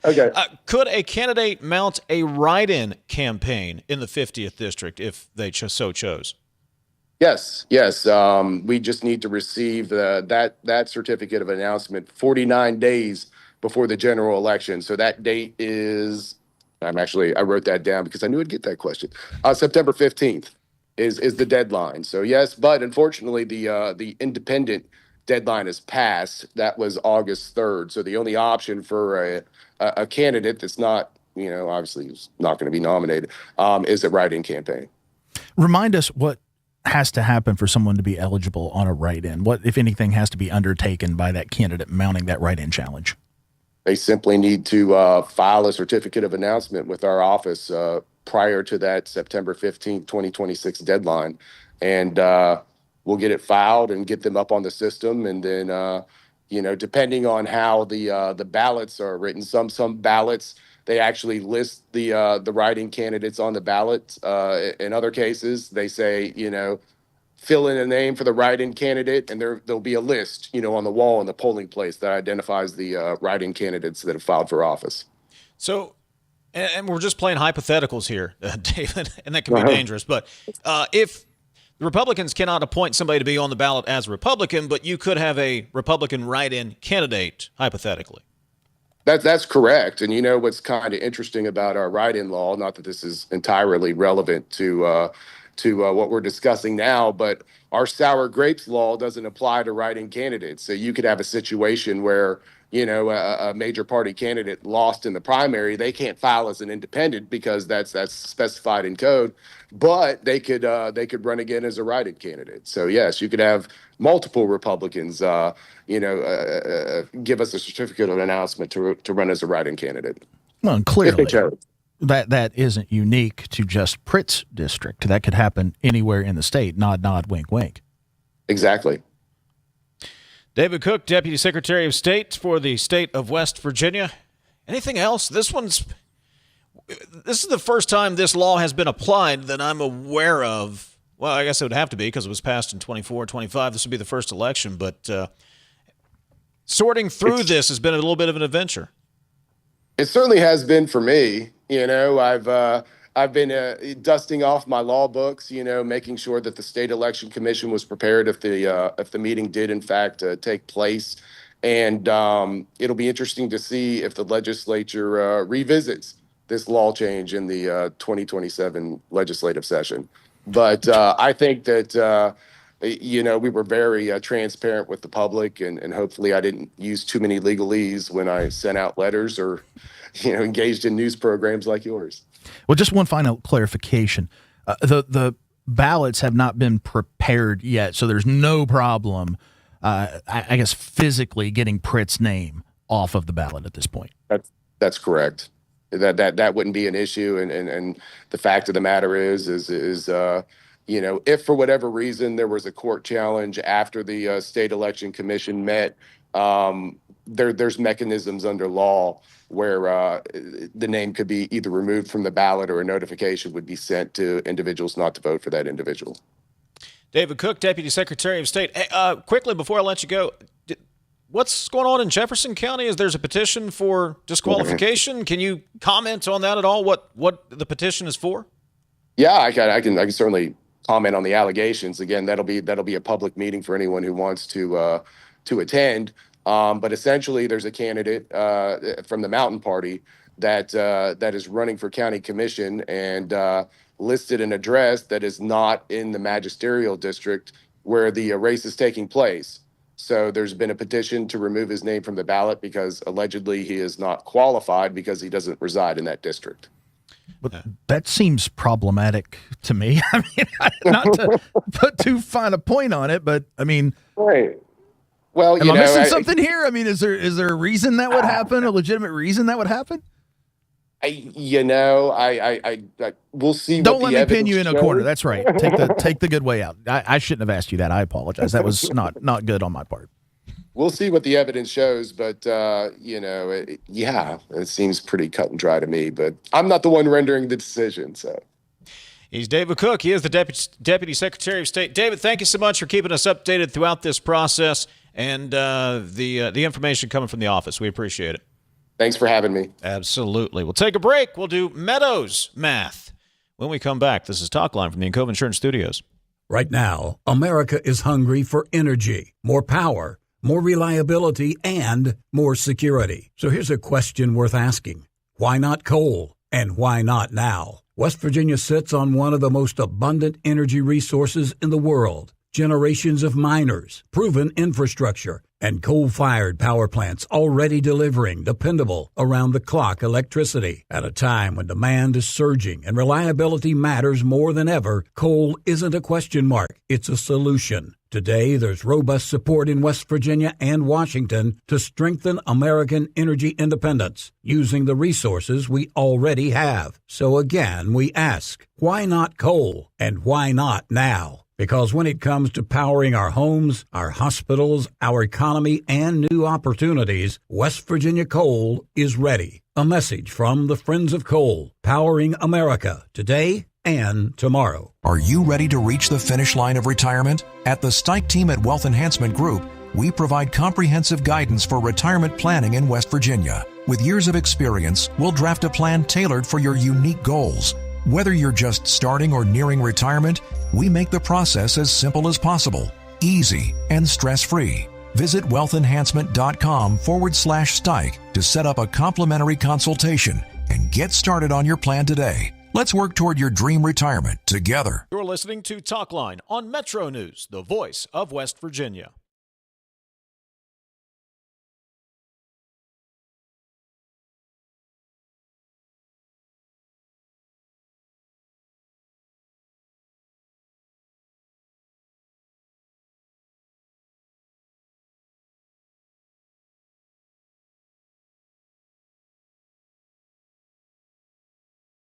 [SPEAKER 5] Okay.
[SPEAKER 4] Could a candidate mount a write-in campaign in the 50th district if they so chose?
[SPEAKER 5] Yes. We just need to receive that certificate of announcement 49 days before the general election. So that date is, I wrote that down because I knew I'd get that question. September 15th is the deadline. So yes, but unfortunately the independent deadline has passed. That was August 3rd. So the only option for a candidate that's not, obviously is not going to be nominated, is a write-in campaign.
[SPEAKER 8] Remind us what has to happen for someone to be eligible on a write-in. What, if anything, has to be undertaken by that candidate mounting that write-in challenge?
[SPEAKER 5] They simply need to file a certificate of announcement with our office prior to that September 15th, 2026 deadline. And we'll get it filed and get them up on the system. And then, depending on how the ballots are written, some ballots, they actually list the write-in candidates on the ballot. In other cases, they say, fill in a name for the write-in candidate, and there'll be a list, on the wall in the polling place that identifies the write-in candidates that have filed for office.
[SPEAKER 4] So, and we're just playing hypotheticals here, David, and that can be dangerous. But if the Republicans cannot appoint somebody to be on the ballot as a Republican, but you could have a Republican write-in candidate, hypothetically.
[SPEAKER 5] That's correct. And what's kind of interesting about our write-in law, not that this is entirely relevant to what we're discussing now, but our sour grapes law doesn't apply to write-in candidates. So you could have a situation where, a major party candidate lost in the primary. They can't file as an independent because that's specified in code, but they could run again as a write-in candidate. So yes, you could have multiple Republicans, give us a certificate of announcement to run as a write-in candidate.
[SPEAKER 8] Well, and clearly that isn't unique to just Pritt's district. That could happen anywhere in the state. Nod, nod, wink, wink. Exactly.
[SPEAKER 4] David Cook, Deputy Secretary of State for the state of West Virginia. Anything else? This is the first time this law has been applied that I'm aware of. Well, I guess it would have to be because it was passed in 24, 25. This would be the first election, but sorting through this has been a little bit of an adventure.
[SPEAKER 5] It certainly has been for me. I've been dusting off my law books, making sure that the state election commission was prepared if the meeting did in fact take place. And it'll be interesting to see if the legislature revisits this law change in the 2027 legislative session. But I think that, we were very transparent with the public, and hopefully I didn't use too many legalese when I sent out letters or, engaged in news programs like yours.
[SPEAKER 8] Well, just one final clarification. The ballots have not been prepared yet, so there's no problem, I guess, physically getting Pritt's name off of the ballot at this point.
[SPEAKER 5] That's correct. That wouldn't be an issue. And the fact of the matter is if for whatever reason there was a court challenge after the state election commission met, there's mechanisms under law where the name could be either removed from the ballot or a notification would be sent to individuals not to vote for that individual.
[SPEAKER 4] David Cook, Deputy Secretary of State. Quickly, before I let you go, what's going on in Jefferson County? Is there's a petition for disqualification? Can you comment on that at all? What the petition is for?
[SPEAKER 5] Yeah, I can certainly comment on the allegations. Again, that'll be a public meeting for anyone who wants to attend. But essentially, there's a candidate from the Mountain Party that is running for county commission and listed an address that is not in the magisterial district where the race is taking place. So there's been a petition to remove his name from the ballot because allegedly he is not qualified because he doesn't reside in that district.
[SPEAKER 8] But that seems problematic to me. I mean, not to put too fine a point on it, but I mean,
[SPEAKER 5] right. Well,
[SPEAKER 8] am I missing something here? I mean, is there a reason that would happen? A legitimate reason that would happen?
[SPEAKER 5] We'll see.
[SPEAKER 8] Don't let me pin you in a corner. That's right. Take the good way out. I shouldn't have asked you that. I apologize. That was not good on my part.
[SPEAKER 5] We'll see what the evidence shows, but it seems pretty cut and dry to me. But I'm not the one rendering the decision. So
[SPEAKER 4] he's David Cook. He is the Deputy Secretary of State. David, thank you so much for keeping us updated throughout this process and the information coming from the office. We appreciate it.
[SPEAKER 5] Thanks for having me.
[SPEAKER 4] Absolutely. We'll take a break. We'll do Meadows math when we come back. This is Talkline from the Encova Insurance Studios.
[SPEAKER 7] Right now, America is hungry for energy, more power, more reliability, and more security. So here's a question worth asking. Why not coal? And why not now? West Virginia sits on one of the most abundant energy resources in the world. generations of miners, proven infrastructure, and coal-fired power plants already delivering dependable, around-the-clock electricity. At a time when demand is surging and reliability matters more than ever, coal isn't a question mark, it's a solution. Today, there's robust support in West Virginia and Washington to strengthen American energy independence using the resources we already have. So again, we ask, why not coal? And why not now? Because when it comes to powering our homes, our hospitals, our economy, and new opportunities, West Virginia Coal is ready. A message from the Friends of Coal, powering America today and tomorrow.
[SPEAKER 9] Are you ready to reach the finish line of retirement? At the Stike team at Wealth Enhancement Group, we provide comprehensive guidance for retirement planning in West Virginia. With years of experience, we'll draft a plan tailored for your unique goals. Whether you're just starting or nearing retirement, we make the process as simple as possible, easy, and stress-free. Visit wealthenhancement.com/Stike to set up a complimentary consultation and get started on your plan today. Let's work toward your dream retirement together.
[SPEAKER 4] You're listening to Talkline on Metro News, the voice of West Virginia.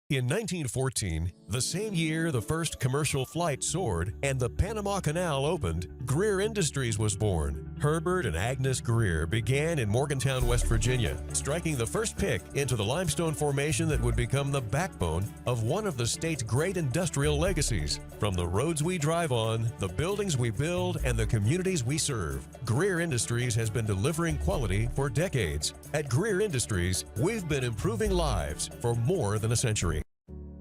[SPEAKER 22] In 1914, the same year the first commercial flight soared and the Panama Canal opened, Greer Industries was born. Herbert and Agnes Greer began in Morgantown, West Virginia, striking the first pick into the limestone formation that would become the backbone of one of the state's great industrial legacies. From the roads we drive on, the buildings we build, and the communities we serve, Greer Industries has been delivering quality for decades. At Greer Industries, we've been improving lives for more than a century.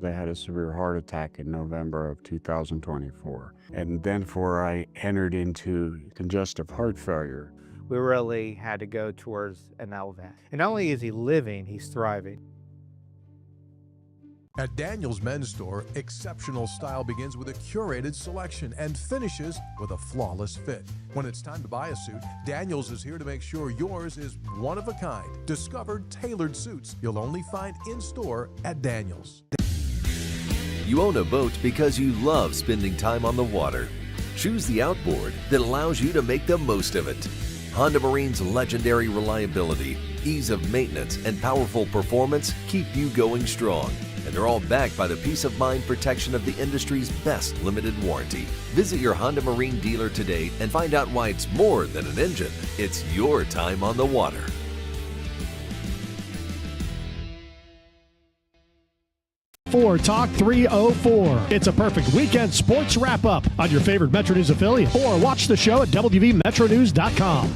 [SPEAKER 17] I had a severe heart attack in November of 2024. And then I entered into congestive heart failure.
[SPEAKER 18] We really had to go towards an LVAD. And not only is he living, he's thriving.
[SPEAKER 13] At Daniel's Men's Store, exceptional style begins with a curated selection and finishes with a flawless fit. When it's time to buy a suit, Daniel's is here to make sure yours is one of a kind. Discover tailored suits you'll only find in-store at Daniel's.
[SPEAKER 16] You own a boat because you love spending time on the water. Choose the outboard that allows you to make the most of it. Honda Marine's legendary reliability, ease of maintenance, and powerful performance keep you going strong. And they're all backed by the peace of mind protection of the industry's best limited warranty. Visit your Honda Marine dealer today and find out why it's more than an engine. It's your time on the water.
[SPEAKER 23] For Talk 304. It's a perfect weekend sports wrap-up on your favorite Metro News affiliate, or watch the show at wvmetronews.com.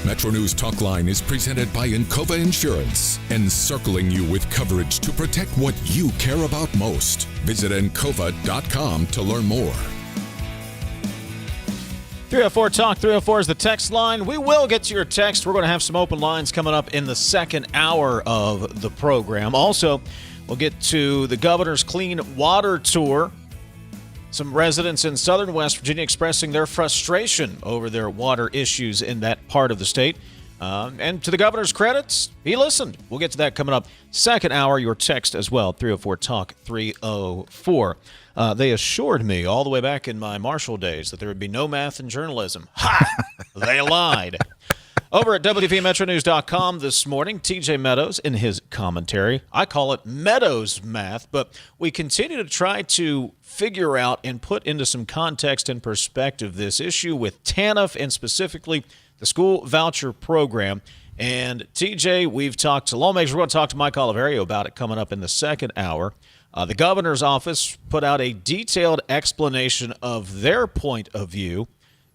[SPEAKER 6] MetroNews Talkline is presented by Encova Insurance, encircling you with coverage to protect what you care about most. Visit Encova.com to learn more.
[SPEAKER 4] 304 Talk 304 is the text line. We will get to your text. We're going to have some open lines coming up in the second hour of the program. Also, we'll get to the governor's clean water tour. Some residents in southern West Virginia expressing their frustration over their water issues in that part of the state. And to the governor's credits, he listened. We'll get to that coming up. Second hour, your text as well, 304 Talk 304. They assured me all the way back in my Marshall days that there would be no math in journalism. Ha! They lied. Over at WVMetroNews.com this morning, TJ Meadows in his commentary. I call it Meadows math, but we continue to try to figure out and put into some context and perspective this issue with TANF and specifically the school voucher program. And TJ, we've talked to lawmakers. We're going to talk to Mike Oliverio about it coming up in the second hour. The governor's office put out a detailed explanation of their point of view.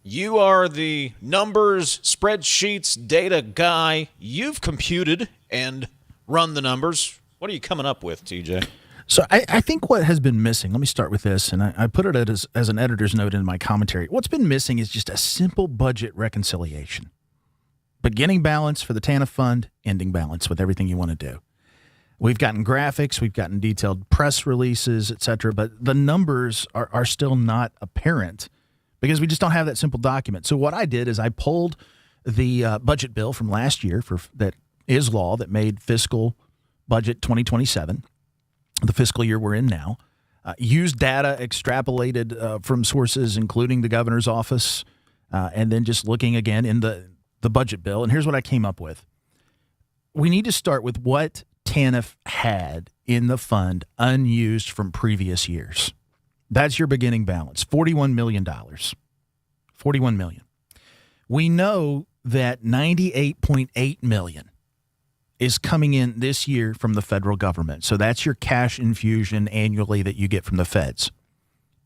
[SPEAKER 4] You are the numbers, spreadsheets, data guy. You've computed and run the numbers. What are you coming up with, TJ?
[SPEAKER 8] So I think what has been missing, let me start with this, and I put it as an editor's note in my commentary. What's been missing is just a simple budget reconciliation. Beginning balance for the TANF fund, ending balance with everything you want to do. We've gotten graphics, we've gotten detailed press releases, et cetera, but the numbers are still not apparent because we just don't have that simple document. So what I did is I pulled the budget bill from last year that is law that made fiscal budget 2027, the fiscal year we're in now, used data extrapolated from sources including the governor's office, and then just looking again in the budget bill. And here's what I came up with. We need to start with what TANF had in the fund unused from previous years. That's your beginning balance, $41 million. $41 million. We know that $98.8 million is coming in this year from the federal government. So that's your cash infusion annually that you get from the feds.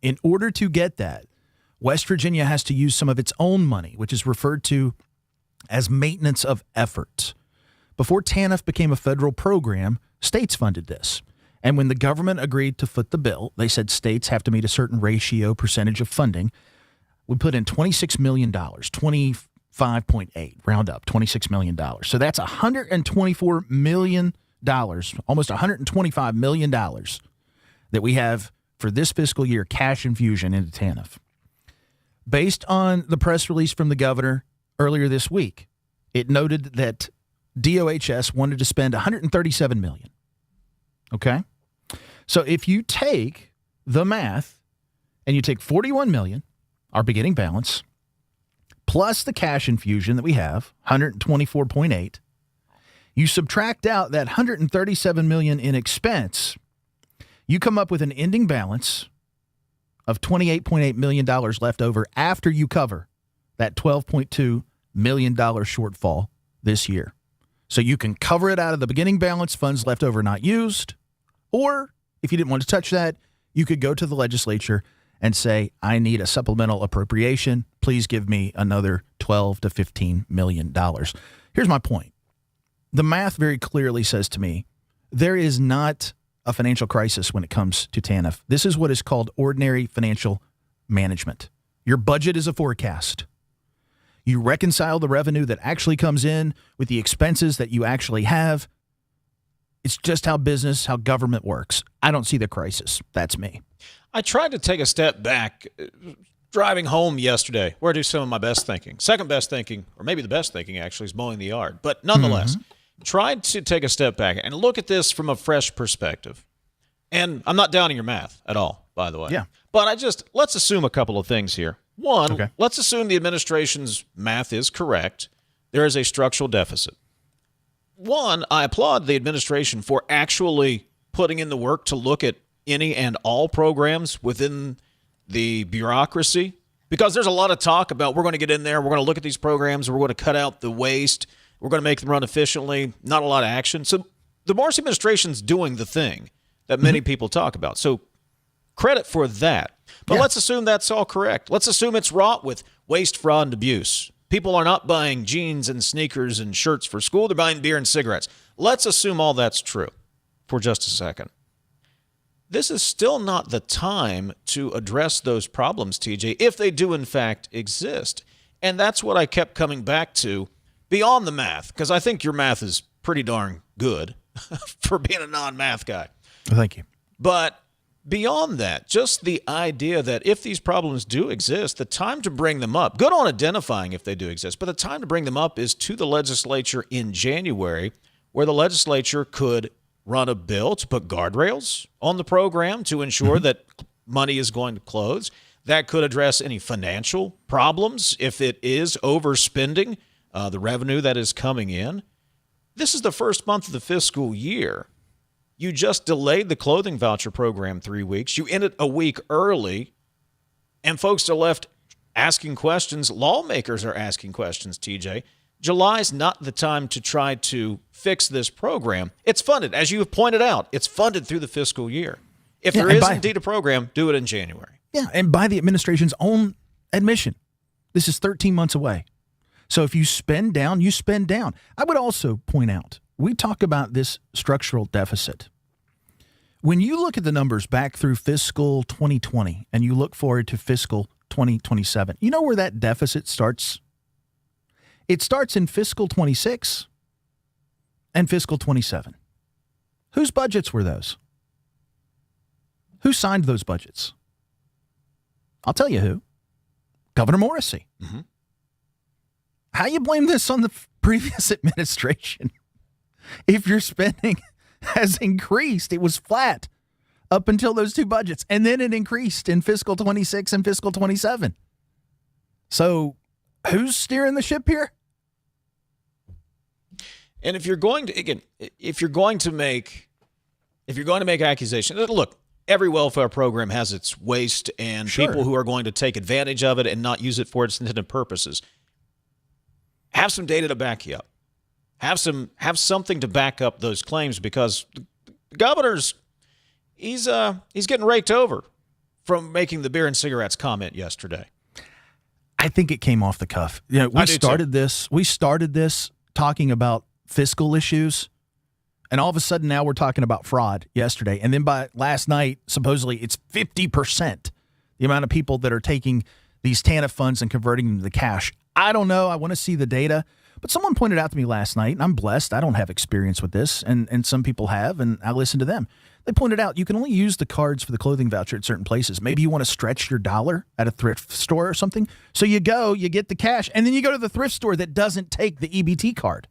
[SPEAKER 8] In order to get that, West Virginia has to use some of its own money, which is referred to as maintenance of effort. Before TANF became a federal program, states funded this. And when the government agreed to foot the bill, they said states have to meet a certain ratio percentage of funding. We put in $26 million, 5.8, round up, $26 million. So that's $124 million, almost $125 million that we have for this fiscal year cash infusion into TANF. Based on the press release from the governor earlier this week, it noted that DOHS wanted to spend $137 million. Okay? So if you take the math and you take $41 million, our beginning balance, plus the cash infusion that we have, 124.8, you subtract out that $137 million in expense, you come up with an ending balance of $28.8 million left over after you cover that $12.2 million shortfall this year. So you can cover it out of the beginning balance, funds left over not used, or if you didn't want to touch that, you could go to the legislature and say, I need a supplemental appropriation. Please give me another $12 to $15 million. Here's my point. The math very clearly says to me, there is not a financial crisis when it comes to TANF. This is what is called ordinary financial management. Your budget is a forecast. You reconcile the revenue that actually comes in with the expenses that you actually have. It's just how business, how government works. I don't see the crisis. That's me.
[SPEAKER 4] I tried to take a step back driving home yesterday. Where I do some of my best thinking. Second best thinking, or maybe the best thinking actually, is mowing the yard. But nonetheless, tried to take a step back and look at this from a fresh perspective. And I'm not downing your math at all, by the way.
[SPEAKER 8] Yeah.
[SPEAKER 4] But let's assume a couple of things here. One, let's assume the administration's math is correct. There is a structural deficit. One, I applaud the administration for actually putting in the work to look at any and all programs within the bureaucracy, because there's a lot of talk about we're going to get in there, we're going to look at these programs, we're going to cut out the waste, we're going to make them run efficiently, not a lot of action. So the Morrissey administration's doing the thing that many people talk about. So credit for that. But let's assume that's all correct. Let's assume it's wrought with waste, fraud, and abuse. People are not buying jeans and sneakers and shirts for school. They're buying beer and cigarettes. Let's assume all that's true for just a second. This is still not the time to address those problems, TJ, if they do in fact exist. And that's what I kept coming back to beyond the math, because I think your math is pretty darn good for being a non-math guy.
[SPEAKER 8] Thank you.
[SPEAKER 4] But beyond that, just the idea that if these problems do exist, the time to bring them up, good on identifying if they do exist, but the time to bring them up is to the legislature in January, where the legislature could run a bill to put guardrails on the program to ensure that money is going to close. That could address any financial problems if it is overspending the revenue that is coming in. This is the first month of the fiscal year. You just delayed the clothing voucher program 3 weeks. You ended a week early, and folks are left asking questions. Lawmakers are asking questions, TJ. July's not the time to try to fix this program. It's funded. As you have pointed out, it's funded through the fiscal year. If there is indeed a program, do it in January.
[SPEAKER 8] Yeah, and by the administration's own admission, this is 13 months away. So if you spend down, you spend down. I would also point out, we talk about this structural deficit. When you look at the numbers back through fiscal 2020 and you look forward to fiscal 2027, you know where that deficit starts? It starts in fiscal 26 and fiscal 27. Whose budgets were those? Who signed those budgets? I'll tell you who. Governor Morrissey.
[SPEAKER 4] Mm-hmm.
[SPEAKER 8] How you blame this on the previous administration? If your spending has increased, it was flat up until those two budgets, and then it increased in fiscal 26 and fiscal 27. So who's steering the ship here?
[SPEAKER 4] And if you're going to make accusations, look, every welfare program has its waste and people who are going to take advantage of it and not use it for its intended purposes. Have some data to back you up. Have something to back up those claims, because the governor's he's getting raked over from making the beer and cigarettes comment yesterday.
[SPEAKER 8] I think it came off the cuff. You know, we started this talking about fiscal issues, and all of a sudden now we're talking about fraud yesterday. And then by last night, supposedly it's 50% the amount of people that are taking these TANF funds and converting them to cash. I don't know. I want to see the data. But someone pointed out to me last night, and I'm blessed. I don't have experience with this, and some people have, and I listen to them. They pointed out you can only use the cards for the clothing voucher at certain places. Maybe you want to stretch your dollar at a thrift store or something. So you go, you get the cash, and then you go to the thrift store that doesn't take the EBT card.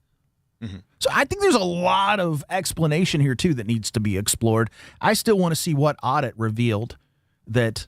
[SPEAKER 8] Mm-hmm. So I think there's a lot of explanation here, too, that needs to be explored. I still want to see what audit revealed that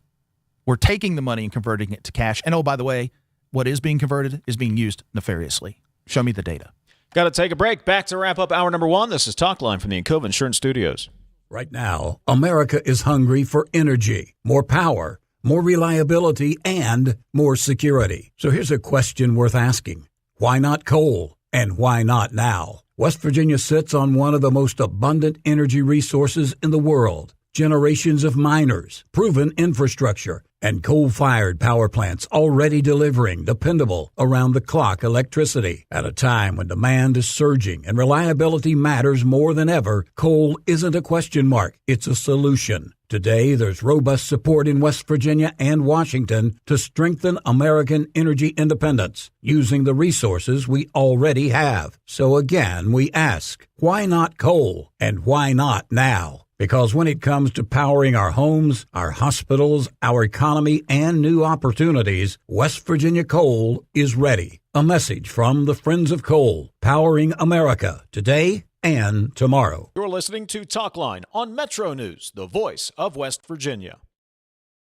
[SPEAKER 8] we're taking the money and converting it to cash. And, oh, by the way, what is being converted is being used nefariously. Show me the data.
[SPEAKER 4] Got to take a break. Back to wrap up hour number one. This is Talkline from the Encova Insurance Studios.
[SPEAKER 7] Right now, America is hungry for energy, more power, more reliability, and more security. So here's a question worth asking. Why not coal? And why not now? West Virginia sits on one of the most abundant energy resources in the world. Generations of miners, proven infrastructure, and coal-fired power plants already delivering dependable, around-the-clock electricity. At a time when demand is surging and reliability matters more than ever, coal isn't a question mark, it's a solution. Today, there's robust support in West Virginia and Washington to strengthen American energy independence using the resources we already have. So again, we ask, why not coal? And why not now? Because when it comes to powering our homes, our hospitals, our economy, and new opportunities, West Virginia Coal is ready. A message from the Friends of Coal, powering America today and tomorrow.
[SPEAKER 4] You're listening to Talkline on Metro News, the voice of West Virginia.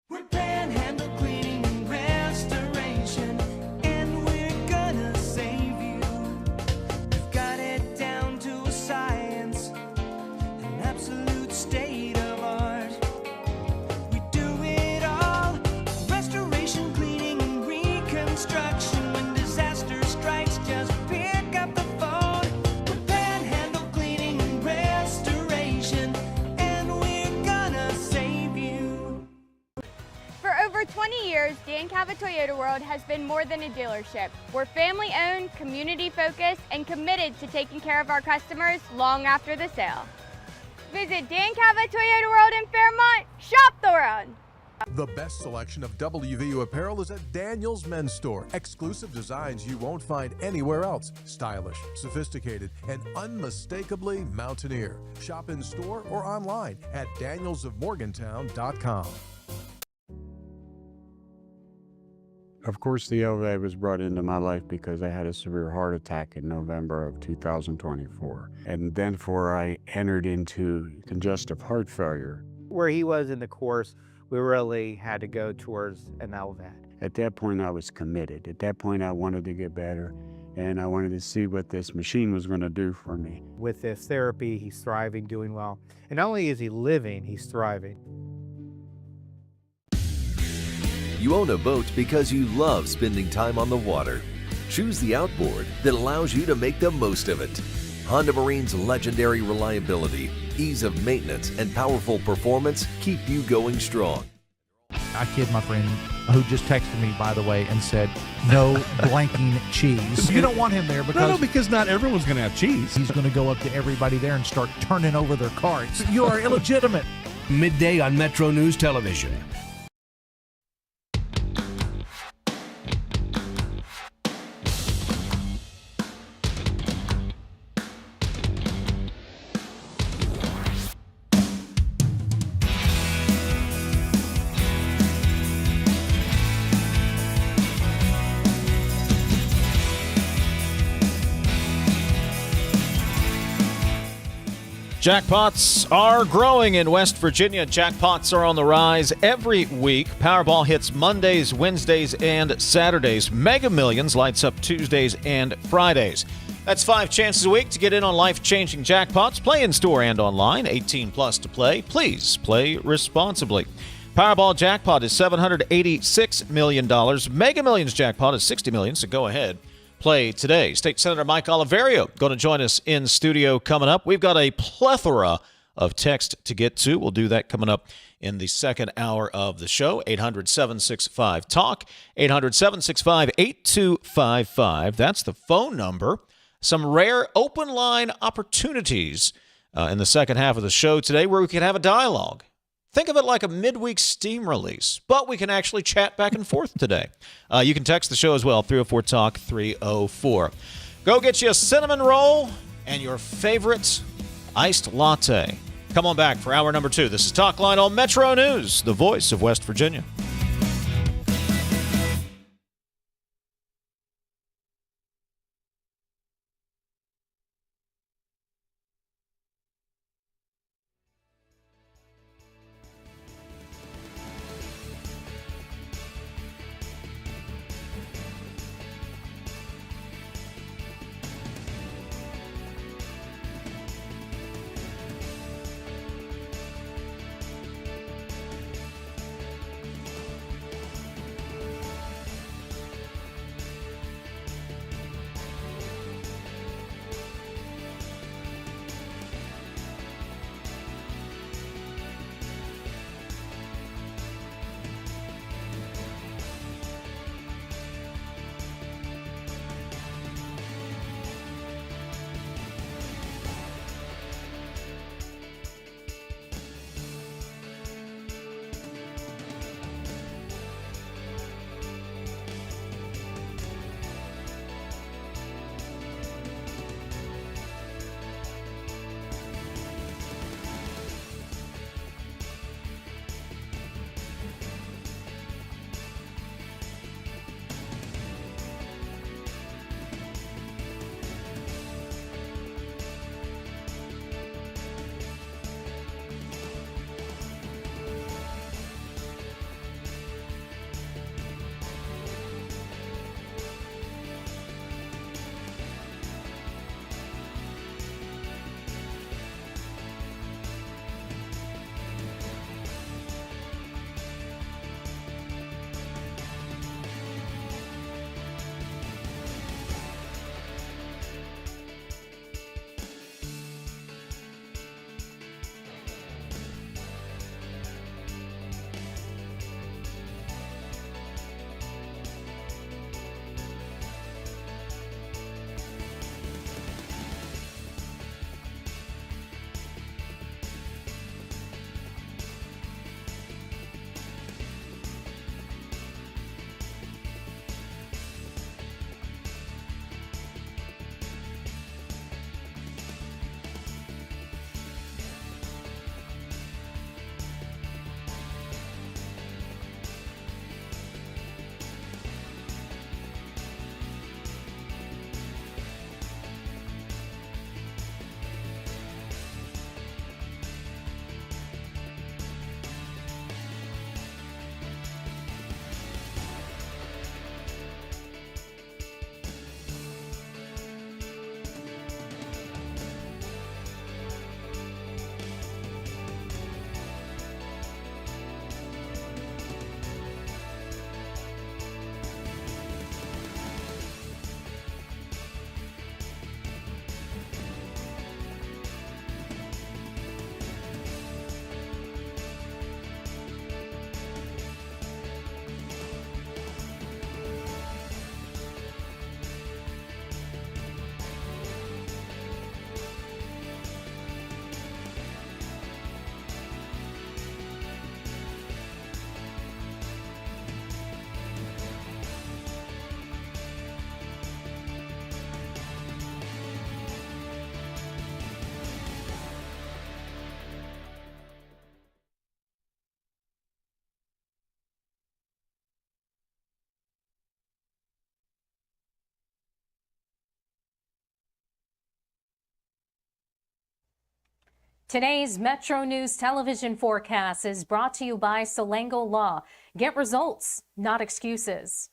[SPEAKER 10] We're Panhandle Cleaning and Restoration, and we're gonna save you. We've got it down to a science, an absolute state of art. We do it all, restoration, cleaning, and reconstruction. When disaster strikes, just pick up the phone. We're Panhandle Cleaning and Restoration, and we're gonna save you.
[SPEAKER 15] For over 20 years, Dan Cava Toyota World has been more than a dealership. We're family-owned, community-focused, and committed to taking care of our customers long after the sale. Visit Dan Cava Toyota World in Fairmont. Shop the world.
[SPEAKER 13] The best selection of WVU apparel is at Daniel's Men's Store. Exclusive designs you won't find anywhere else. Stylish, sophisticated, and unmistakably mountaineer. Shop in store or online at danielsofmorgantown.com.
[SPEAKER 17] Of course, the LVA was brought into my life because I had a severe heart attack in November of 2024. And then I entered into congestive heart failure.
[SPEAKER 18] Where he was in the course, we really had to go towards an LVAD.
[SPEAKER 17] At that point, I was committed. At that point, I wanted to get better, and I wanted to see what this machine was going to do for me.
[SPEAKER 18] With this therapy, he's thriving, doing well. And not only is he living, he's thriving.
[SPEAKER 16] You own a boat because you love spending time on the water. Choose the outboard that allows you to make the most of it. Honda Marine's legendary reliability, ease of maintenance, and powerful performance keep you going strong.
[SPEAKER 11] I kid my friend who just texted me, by the way, and said, no blanking cheese. You don't want him there because...
[SPEAKER 12] No, because not everyone's going to have cheese.
[SPEAKER 11] He's going to go up to everybody there and start turning over their carts. You are illegitimate.
[SPEAKER 12] midday on Metro News Television.
[SPEAKER 4] Jackpots are growing in West Virginia. Jackpots are on the rise every week. Powerball hits Mondays, Wednesdays, and Saturdays. Mega Millions lights up Tuesdays and Fridays. That's 5 chances a week to get in on life-changing jackpots. Play in-store and online. 18 plus to play. Please play responsibly. Powerball jackpot is $786 million. Mega Millions jackpot is $60 million, so go ahead. Play today. State Senator Mike Oliverio going to join us in studio coming up. We've got a plethora of text to get to. We'll do that coming up in the second hour of the show. 800-765-TALK, 800-765-8255. That's the phone number. Some rare open line opportunities in the second half of the show today where we can have a dialogue. Think of it like a midweek steam release, but we can actually chat back and forth today. You can text the show as well, 304-TALK, 304. Go get you a cinnamon roll and your favorite iced latte. Come on back for hour number 2. This is Talkline on Metro News, the voice of West Virginia.
[SPEAKER 1] Today's Metro News television forecast is brought to you by Solango Law. Get results, not excuses.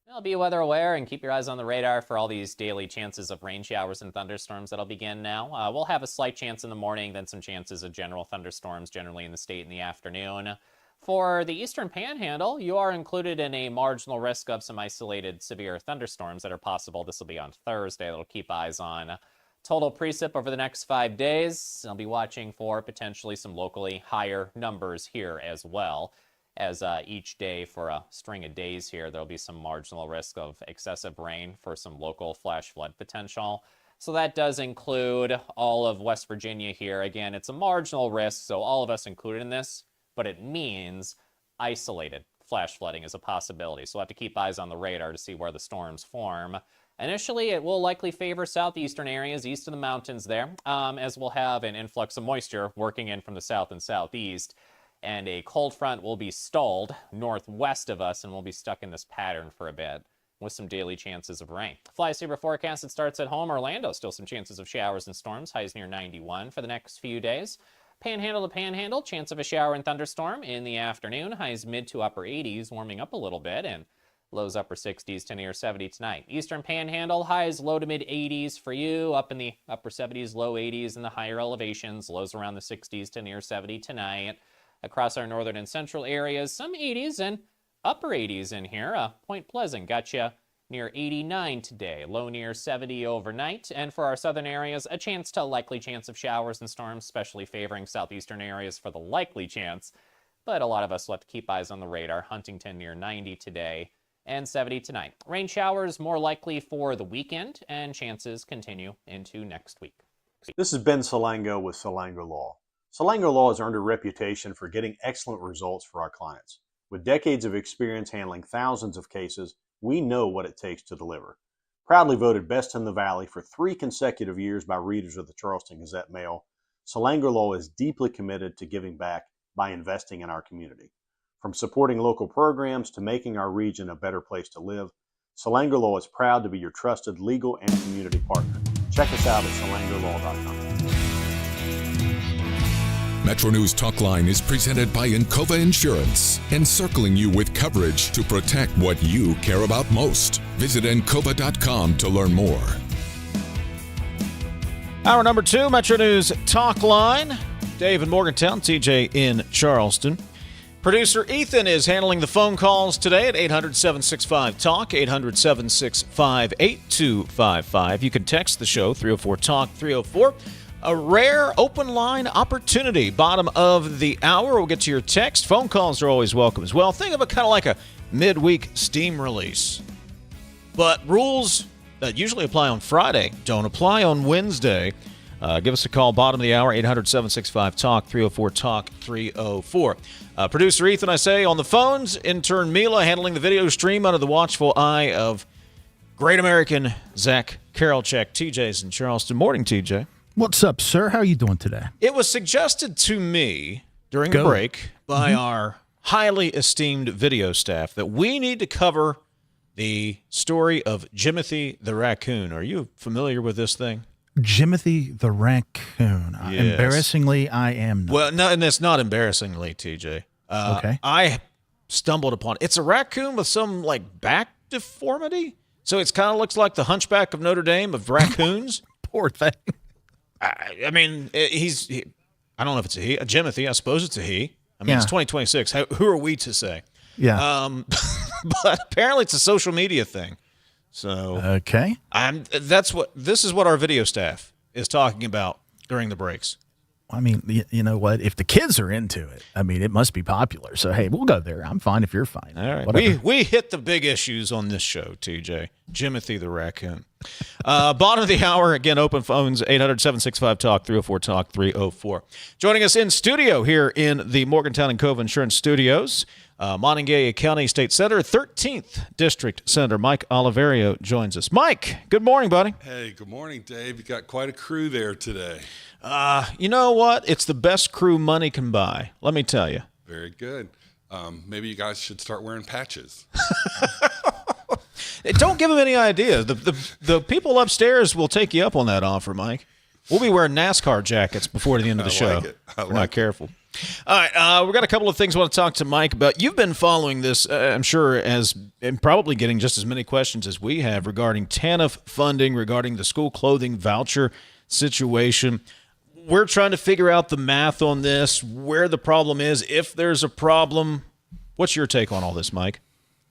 [SPEAKER 2] Well, be weather aware and keep your eyes on the radar for all these daily chances of rain showers and thunderstorms that'll begin now. We'll have a slight chance in the morning, then some chances of general thunderstorms generally in the state in the afternoon. For the eastern panhandle, you are included in a marginal risk of some isolated severe thunderstorms that are possible. This will be on Thursday. That'll keep eyes on. Total precip over the next 5 days. I'll be watching for potentially some locally higher numbers here as well. As each day for a string of days here, there'll be some marginal risk of excessive rain for some local flash flood potential. So that does include all of West Virginia here. Again, it's a marginal risk, so all of us included in this, but it means isolated flash flooding is a possibility. So we'll have to keep eyes on the radar to see where the storms form. Initially, it will likely favor southeastern areas east of the mountains there, as we'll have an influx of moisture working in from the south and southeast. And a cold front will be stalled northwest of us, and we'll be stuck in this pattern for a bit with some daily chances of rain. Fly Saver forecast, it starts at home. Orlando, still some chances of showers and storms, highs near 91 for the next few days. Panhandle to Panhandle, chance of a shower and thunderstorm in the afternoon, highs mid to upper 80s, warming up a little bit, and lows upper 60s to near 70 tonight. Eastern Panhandle, highs low to mid 80s for you, up in the upper 70s, low 80s in the higher elevations, lows around the 60s to near 70 tonight. Across our northern and central areas, some 80s and upper 80s in here. Point Pleasant got you near 89 today, low near 70 overnight. And for our southern areas, a likely chance of showers and storms, especially favoring southeastern areas for the likely chance. But a lot of us will have to keep eyes on the radar. Huntington near 90 today and 70 tonight. Rain showers more likely for the weekend, and chances continue into next week.
[SPEAKER 3] This is Ben Solango with Solango Law. Solango Law has earned a reputation for getting excellent results for our clients. With decades of experience handling thousands of cases, we know what it takes to deliver. Proudly voted best in the Valley for 3 consecutive years by readers of the Charleston Gazette-Mail, Solango Law is deeply committed to giving back by investing in our community. From supporting local programs to making our region a better place to live, Solango Law is proud to be your trusted legal and community partner. Check us out at solangolaw.com.
[SPEAKER 6] MetroNews Talkline is presented by Encova Insurance, encircling you with coverage to protect what you care about most. Visit Encova.com to learn more.
[SPEAKER 4] Hour number 2, Metro News Talkline. Dave in Morgantown, TJ in Charleston. Producer Ethan is handling the phone calls today at 800-765-TALK, 800-765-8255. You can text the show, 304-TALK, 304. A rare open line opportunity. Bottom of the hour, we'll get to your text. Phone calls are always welcome as well. Think of it kind of like a midweek steam release. But rules that usually apply on Friday don't apply on Wednesday. Give us a call, bottom of the hour, 800-765-TALK, 304-TALK, 304. Producer Ethan, I say, on the phones. Intern Mila handling the video stream under the watchful eye of great American Zach Karolchek. TJ's in Charleston. Morning, TJ.
[SPEAKER 8] What's up, sir? How are you doing today?
[SPEAKER 4] It was suggested to me during the break by our highly esteemed video staff that we need to cover the story of Jimothy the raccoon. Are you familiar with this thing?
[SPEAKER 8] Jimothy the raccoon.
[SPEAKER 4] Yes.
[SPEAKER 8] Embarrassingly, I am not.
[SPEAKER 4] Well, no, and it's not embarrassingly, TJ.
[SPEAKER 8] Okay.
[SPEAKER 4] I stumbled upon it. It's a raccoon with some like back deformity. So it kind of looks like the Hunchback of Notre Dame of raccoons.
[SPEAKER 8] Poor thing.
[SPEAKER 4] I mean, I don't know if it's a he, a Jimothy. I suppose it's a he. I mean, It's 2026. Who are we to say?
[SPEAKER 8] Yeah.
[SPEAKER 4] But apparently it's a social media thing. So
[SPEAKER 8] okay.
[SPEAKER 4] This is what our video staff is talking about during the breaks.
[SPEAKER 8] I mean, you know what? If the kids are into it, I mean, it must be popular. So, hey, we'll go there. I'm fine if you're fine.
[SPEAKER 4] All right. We hit the big issues on this show, TJ. Jimothy the raccoon. Bottom of the hour, again, open phones, 800-765-TALK, 304-TALK, 304. Joining us in studio here in the Morgantown and Cove Insurance Studios, Montague County State Senator, 13th District Senator Mike Oliverio joins us. Mike, good morning, buddy.
[SPEAKER 14] Hey, good morning, Dave. You got quite a crew there today.
[SPEAKER 4] You know what? It's the best crew money can buy. Let me tell you.
[SPEAKER 14] Very good. Maybe you guys should start wearing patches.
[SPEAKER 4] Don't give them any ideas. The people upstairs will take you up on that offer, Mike. We'll be wearing NASCAR jackets before the end of the show.
[SPEAKER 14] Like it.
[SPEAKER 4] We're not careful. All right, we've got a couple of things I want to talk to Mike about. You've been following this, I'm sure, and probably getting just as many questions as we have regarding TANF funding, regarding the school clothing voucher situation. We're trying to figure out the math on this, where the problem is, if there's a problem. What's your take on all this, Mike?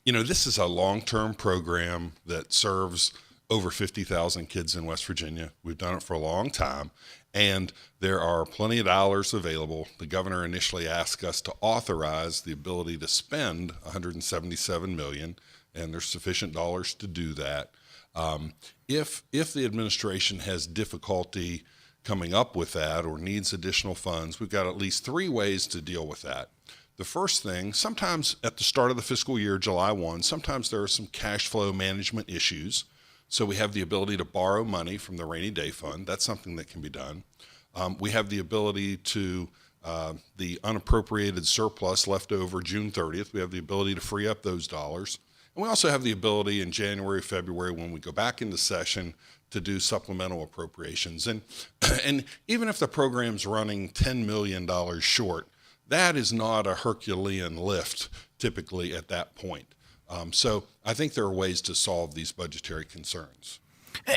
[SPEAKER 14] This is a long-term program that serves over 50,000 kids in West Virginia. We've done it for a long time, and there are plenty of dollars available. The governor initially asked us to authorize the ability to spend $177 million, and there's sufficient dollars to do that. If the administration has difficulty coming up with that or needs additional funds, we've got at least 3 ways to deal with that. The first thing, sometimes at the start of the fiscal year, July 1, sometimes there are some cash flow management issues. So we have the ability to borrow money from the rainy day fund. That's something that can be done. We have the ability to, the unappropriated surplus left over June 30th, we have the ability to free up those dollars. And we also have the ability in January, February, when we go back into session, to do supplemental appropriations. And even if the program's running $10 million short, that is not a Herculean lift typically at that point. So I think there are ways to solve these budgetary concerns.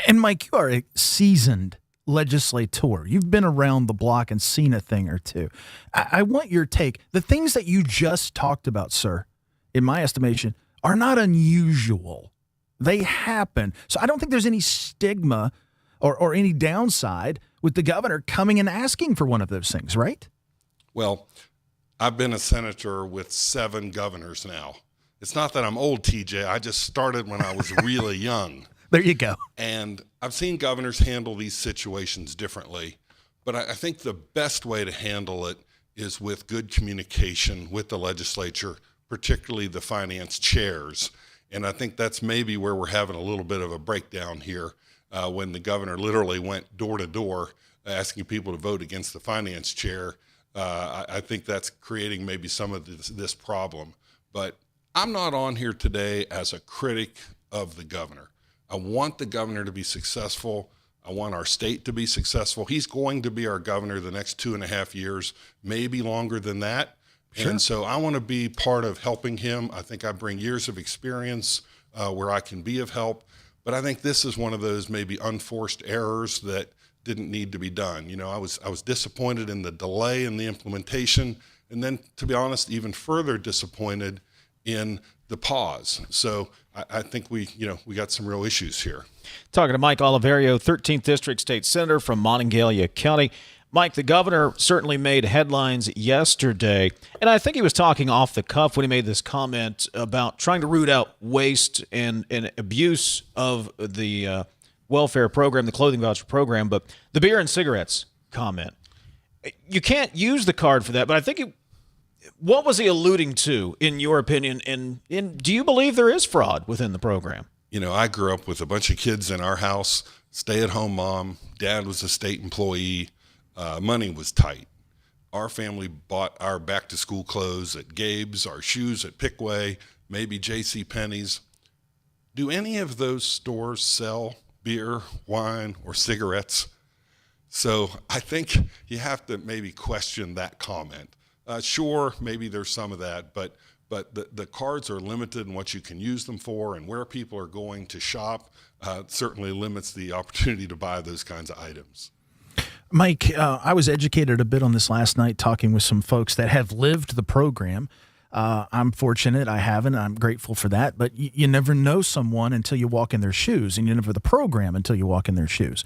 [SPEAKER 8] And Mike, you are a seasoned legislator. You've been around the block and seen a thing or two. I want your take. The things that you just talked about, sir, in my estimation, are not unusual. They happen. So I don't think there's any stigma or any downside with the governor coming and asking for one of those things, right?
[SPEAKER 14] Well, I've been a senator with 7 governors now. It's not that I'm old, TJ. I just started when I was really young.
[SPEAKER 8] There you go.
[SPEAKER 14] And I've seen governors handle these situations differently. But I think the best way to handle it is with good communication with the legislature, particularly the finance chairs. And I think that's maybe where we're having a little bit of a breakdown here when the governor literally went door to door asking people to vote against the finance chair. I think that's creating maybe some of this problem. But I'm not on here today as a critic of the governor. I want the governor to be successful. I want our state to be successful. He's going to be our governor the next 2.5 years, maybe longer than that. Sure. And so I want to be part of helping him. I think I bring years of experience where I can be of help. But I think this is one of those maybe unforced errors that didn't need to be done. I was disappointed in the delay in the implementation, and then, to be honest, even further disappointed in the pause. So I think we got some real issues here.
[SPEAKER 4] Talking to Mike Oliverio, 13th District State Senator from Monongalia County. Mike, the governor certainly made headlines yesterday, and I think he was talking off the cuff when he made this comment about trying to root out waste and abuse of the welfare program, the clothing voucher program, but the beer and cigarettes comment. You can't use the card for that, but I think what was he alluding to, in your opinion, and do you believe there is fraud within the program?
[SPEAKER 14] I grew up with a bunch of kids in our house, stay-at-home mom, dad was a state employee, money was tight. Our family bought our back-to-school clothes at Gabe's, our shoes at Pickway, maybe J.C. Penney's. Do any of those stores sell beer, wine, or cigarettes? So I think you have to maybe question that comment. Sure, maybe there's some of that, but the cards are limited in what you can use them for, and where people are going to shop certainly limits the opportunity to buy those kinds of items.
[SPEAKER 8] Mike, I was educated a bit on this last night talking with some folks that have lived the program. I'm fortunate I haven't. I'm grateful for that. But you never know someone until you walk in their shoes, and you never the program until you walk in their shoes.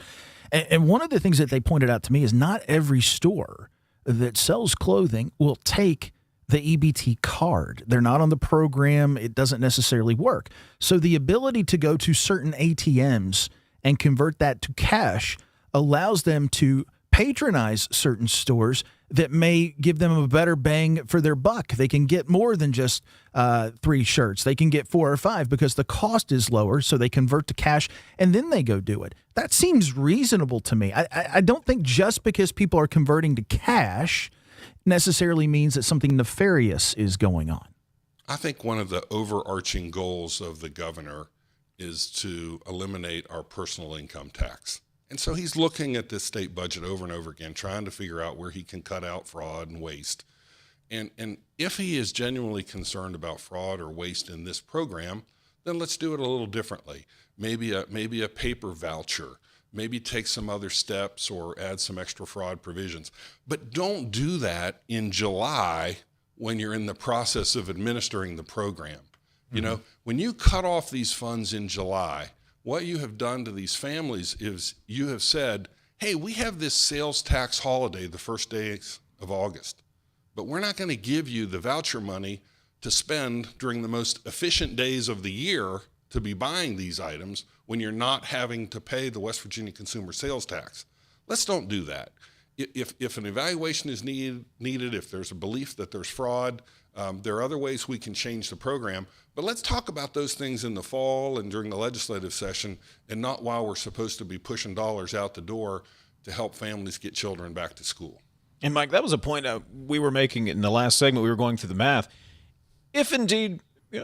[SPEAKER 8] And one of the things that they pointed out to me is not every store that sells clothing will take the EBT card. They're not on the program. It doesn't necessarily work. So the ability to go to certain ATMs and convert that to cash allows them to patronize certain stores that may give them a better bang for their buck. They can get more than just 3 shirts. They can get 4 or 5 because the cost is lower, so they convert to cash, and then they go do it. That seems reasonable to me. I don't think just because people are converting to cash necessarily means that something nefarious is going on.
[SPEAKER 14] I think one of the overarching goals of the governor is to eliminate our personal income tax. And so he's looking at this state budget over and over again, trying to figure out where he can cut out fraud and waste. And if he is genuinely concerned about fraud or waste in this program, then let's do it a little differently. Maybe a paper voucher, maybe take some other steps or add some extra fraud provisions. But don't do that in July when you're in the process of administering the program. You know, when you cut off these funds in July, what you have done to these families is you have said, hey, we have this sales tax holiday the first days of August, but we're not going to give you the voucher money to spend during the most efficient days of the year to be buying these items when you're not having to pay the West Virginia consumer sales tax. Let's don't do that. If an evaluation is needed, if there's a belief that there's fraud, there are other ways we can change the program. But let's talk about those things in the fall and during the legislative session, and not while we're supposed to be pushing dollars out the door to help families get children back to school.
[SPEAKER 4] And Mike, that was a point we were making in the last segment. We were going through the math. If indeed,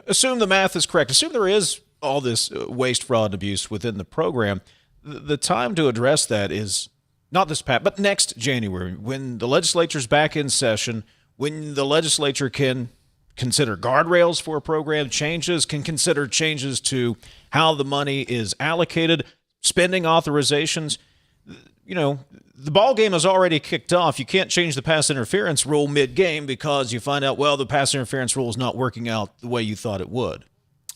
[SPEAKER 4] assume the math is correct, assume there is all this waste, fraud, and abuse within the program, the time to address that is not this past, but next January, when the legislature's back in session, when the legislature can consider guardrails for a program, changes, can consider changes to how the money is allocated, spending authorizations. You know, the ball game has already kicked off. You can't change the pass interference rule mid-game because you find out, well, the pass interference rule is not working out the way you thought it would.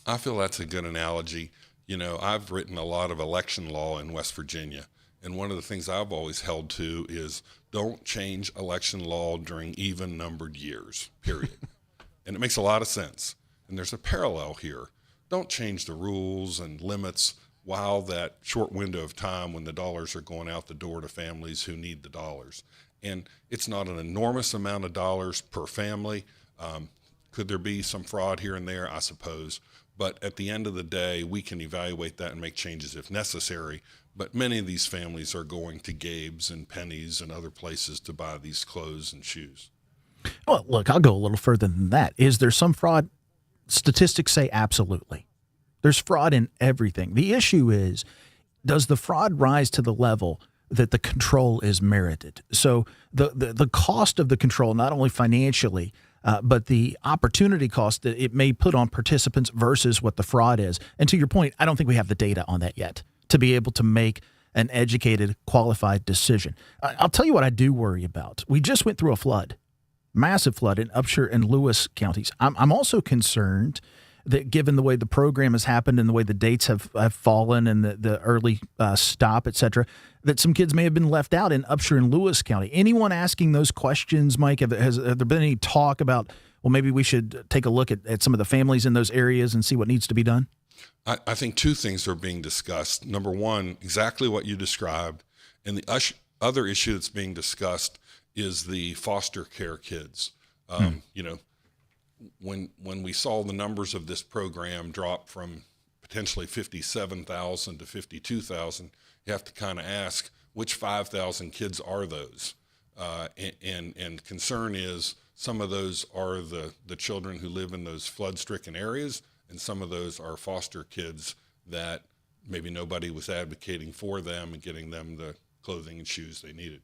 [SPEAKER 14] I feel that's a good analogy. You know, I've written a lot of election law in West Virginia, and one of the things I've always held to is don't change election law during even-numbered years, period. And it makes a lot of sense. And there's a parallel here. Don't change the rules and limits while that short window of time when the dollars are going out the door to families who need the dollars. And it's not an enormous amount of dollars per family. Could there be some fraud here and there? I suppose. But at the end of the day, we can evaluate that and make changes if necessary. But many of these families are going to Gabe's and Penny's and other places to buy these clothes and shoes.
[SPEAKER 8] Well, look, I'll go a little further than that. Is there some fraud? Statistics say absolutely. There's fraud in everything. The issue is, does the fraud rise to the level that the control is merited? So the cost of the control, not only financially, but the opportunity cost that it may put on participants versus what the fraud is. And to your point, I don't think we have the data on that yet to be able to make an educated, qualified decision. I'll tell you what I do worry about. We just went through a flood. Massive flood in Upshur and Lewis counties. I'm also concerned that given the way the program has happened and the way the dates have fallen and the early stop, et cetera, that some kids may have been left out in Upshur and Lewis County. Anyone asking those questions, Mike? Have there been any talk about, well, maybe we should take a look at some of the families in those areas and see what needs to be done?
[SPEAKER 14] I think two things are being discussed. Number one, exactly what you described. And the other issue that's being discussed is the foster care kids. You know, when we saw the numbers of this program drop from potentially 57,000 to 52,000, you have to kind of ask, which 5,000 kids are those? And concern is some of those are the children who live in those flood-stricken areas, and some of those are foster kids that maybe nobody was advocating for them and getting them the clothing and shoes they needed.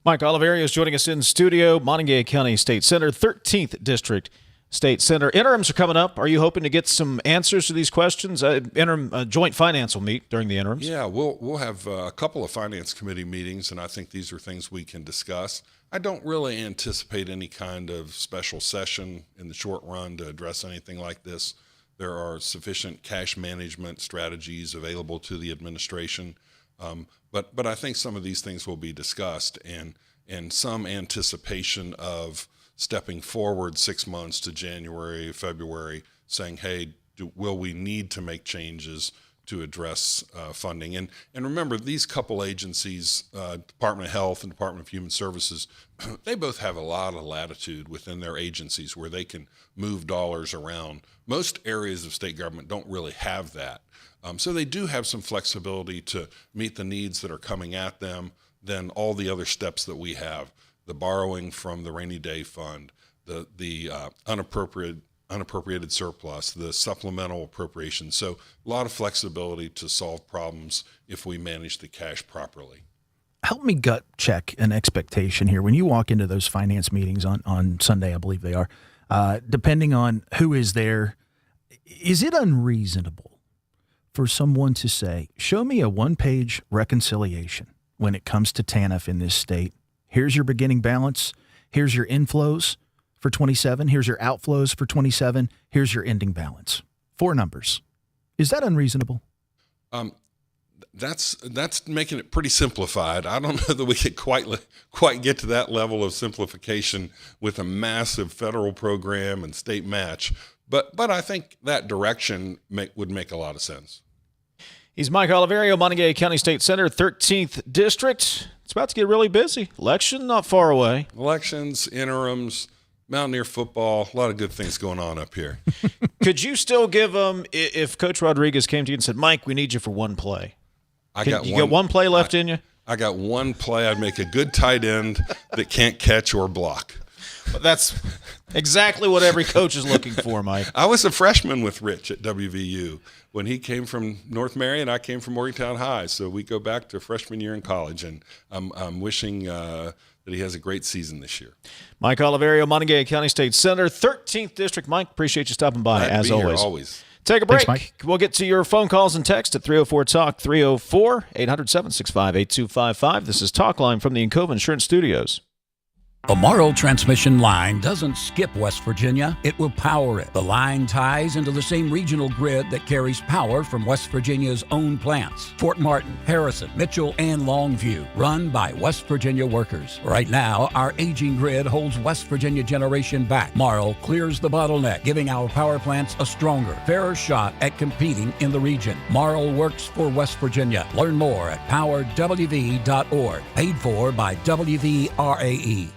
[SPEAKER 4] Mike Oliverio is joining us in studio, Montague County State Center, 13th District State Center. Interims are coming up. Are you hoping to get some answers to these questions? Interim joint finance will meet during the interims.
[SPEAKER 14] Yeah, we'll have a couple of finance committee meetings, and I think these are things we can discuss. I don't really anticipate any kind of special session in the short run to address anything like this. There are sufficient cash management strategies available to the administration. But I think some of these things will be discussed and some anticipation of stepping forward 6 months to January, February, saying, hey, will we need to make changes to address funding? And remember, these couple agencies, Department of Health and Department of Human Services, they both have a lot of latitude within their agencies where they can move dollars around. Most areas of state government don't really have that. So they do have some flexibility to meet the needs that are coming at them than all the other steps that we have, the borrowing from the rainy day fund, the unappropriate unappropriated surplus, the supplemental appropriation. So a lot of flexibility to solve problems if we manage the cash properly.
[SPEAKER 8] Help me gut check an expectation here. When you walk into those finance meetings on Sunday, I believe they are, depending on who is there, is it unreasonable for someone to say, show me a one-page reconciliation when it comes to TANF in this state? Here's your beginning balance. Here's your inflows for 27. Here's your outflows for 27. Here's your ending balance. 4 numbers. Is that unreasonable?
[SPEAKER 14] That's making it pretty simplified. I don't know that we could quite get to that level of simplification with a massive federal program and state match. But I think that direction would make a lot of sense.
[SPEAKER 4] He's Mike Oliverio, Montague County State Senator, 13th District. It's about to get really busy. Election not far away.
[SPEAKER 14] Elections, interims, Mountaineer football, a lot of good things going on up here.
[SPEAKER 4] Could you still give them, if Coach Rodriguez came to you and said, Mike, we need you for one play? You got one play left in you?
[SPEAKER 14] I got one play. I'd make a good tight end that can't catch or block.
[SPEAKER 4] That's exactly what every coach is looking for, Mike.
[SPEAKER 14] I was a freshman with Rich at WVU. When he came from North Marion, I came from Morgantown High. So we go back to freshman year in college, and I'm wishing that he has a great season this year.
[SPEAKER 4] Mike Oliverio, Montague County State Senator, 13th District. Mike, appreciate you stopping by,
[SPEAKER 14] Glad to
[SPEAKER 4] as
[SPEAKER 14] be here,
[SPEAKER 4] always.
[SPEAKER 14] Always.
[SPEAKER 4] Take a break.
[SPEAKER 8] Thanks, Mike.
[SPEAKER 4] We'll get to your phone calls and text at 304-TALK, 304-800-765-8255. This is Talkline from the Encova Insurance Studios.
[SPEAKER 7] A Marl transmission line doesn't skip West Virginia, it will power it. The line ties into the same regional grid that carries power from West Virginia's own plants. Fort Martin, Harrison, Mitchell, and Longview, run by West Virginia workers. Right now, our aging grid holds West Virginia generation back. Marl clears the bottleneck, giving our power plants a stronger, fairer shot at competing in the region. Marl works for West Virginia. Learn more at powerwv.org. Paid for by WVRAE.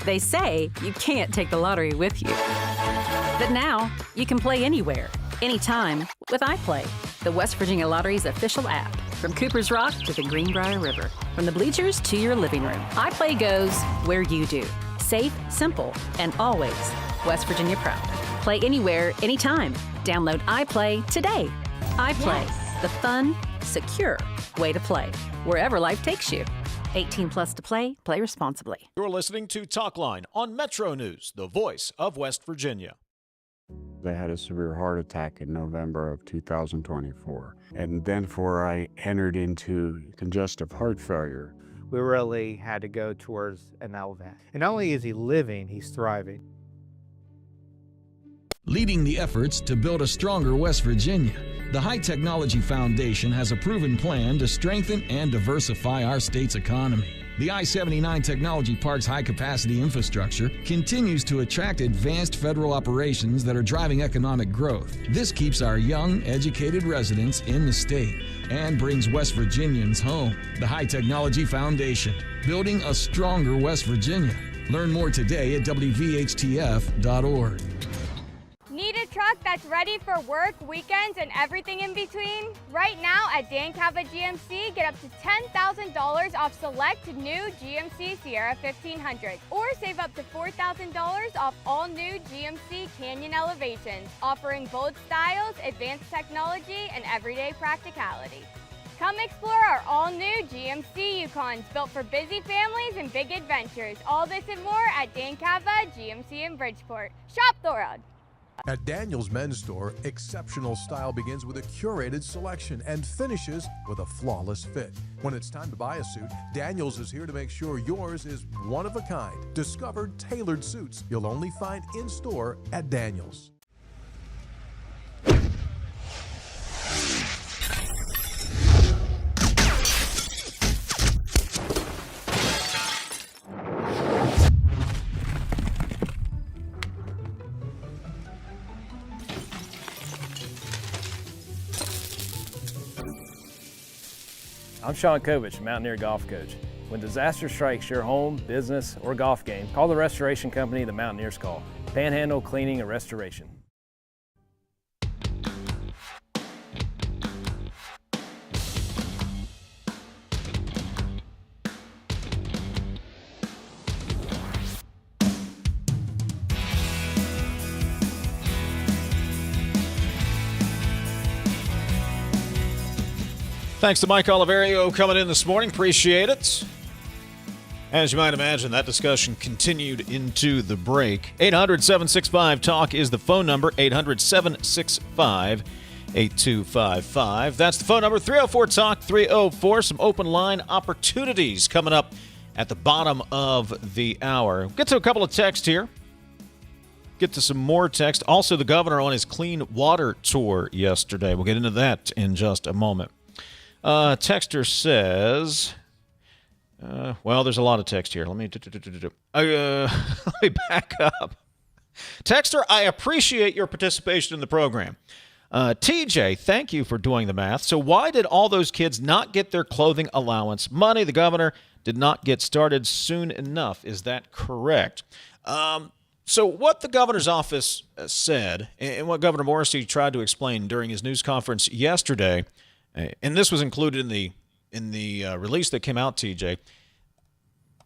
[SPEAKER 19] They say you can't take the lottery with you. But now, you can play anywhere, anytime with iPlay, the West Virginia Lottery's official app. From Cooper's Rock to the Greenbrier River, from the bleachers to your living room, iPlay goes where you do. Safe, simple, and always West Virginia proud. Play anywhere, anytime. Download iPlay today. iPlay, the fun, secure way to play, wherever life takes you. 18 plus to play. Play responsibly.
[SPEAKER 4] You're listening to Talkline on Metro News, the voice of West Virginia.
[SPEAKER 17] I had a severe heart attack in November of 2024. And then I entered into congestive heart failure.
[SPEAKER 18] We really had to go towards an LVAD. And not only is he living, he's thriving.
[SPEAKER 20] Leading the efforts to build a stronger West Virginia, the High Technology Foundation has a proven plan to strengthen and diversify our state's economy. The I-79 Technology Park's high-capacity infrastructure continues to attract advanced federal operations that are driving economic growth. This keeps our young, educated residents in the state and brings West Virginians home. The High Technology Foundation, building a stronger West Virginia. Learn more today at WVHTF.org.
[SPEAKER 15] Need a truck that's ready for work, weekends, and everything in between? Right now at Dan Cava GMC, get up to $10,000 off select new GMC Sierra 1500, or save up to $4,000 off all new GMC Canyon Elevations, offering bold styles, advanced technology, and everyday practicality. Come explore our all-new GMC Yukons, built for busy families and big adventures. All this and more at Dan Cava GMC in Bridgeport. Shop the world.
[SPEAKER 13] At Daniel's Men's Store, exceptional style begins with a curated selection and finishes with a flawless fit. When it's time to buy a suit, Daniel's is here to make sure yours is one of a kind. Discover tailored suits you'll only find in store at Daniel's.
[SPEAKER 21] I'm Sean Kovich, Mountaineer Golf Coach. When disaster strikes your home, business, or golf game, call the restoration company the Mountaineers call. Panhandle Cleaning and Restoration.
[SPEAKER 4] Thanks to Mike Oliverio coming in this morning. Appreciate it. As you might imagine, that discussion continued into the break. 800-765-TALK is the phone number, 800-765-8255. That's the phone number, 304-TALK, 304. Some open line opportunities coming up at the bottom of the hour. Get to a couple of texts here. Get to some more text. Also, the governor on his clean water tour yesterday. We'll get into that in just a moment. Texter says, well, there's a lot of text here. Let me back up. Texter, I appreciate your participation in the program. TJ, thank you for doing the math. So why did all those kids not get their clothing allowance money? The governor did not get started soon enough. Is that correct? So what the governor's office said, and what Governor Morrissey tried to explain during his news conference yesterday, and this was included in the release that came out, TJ,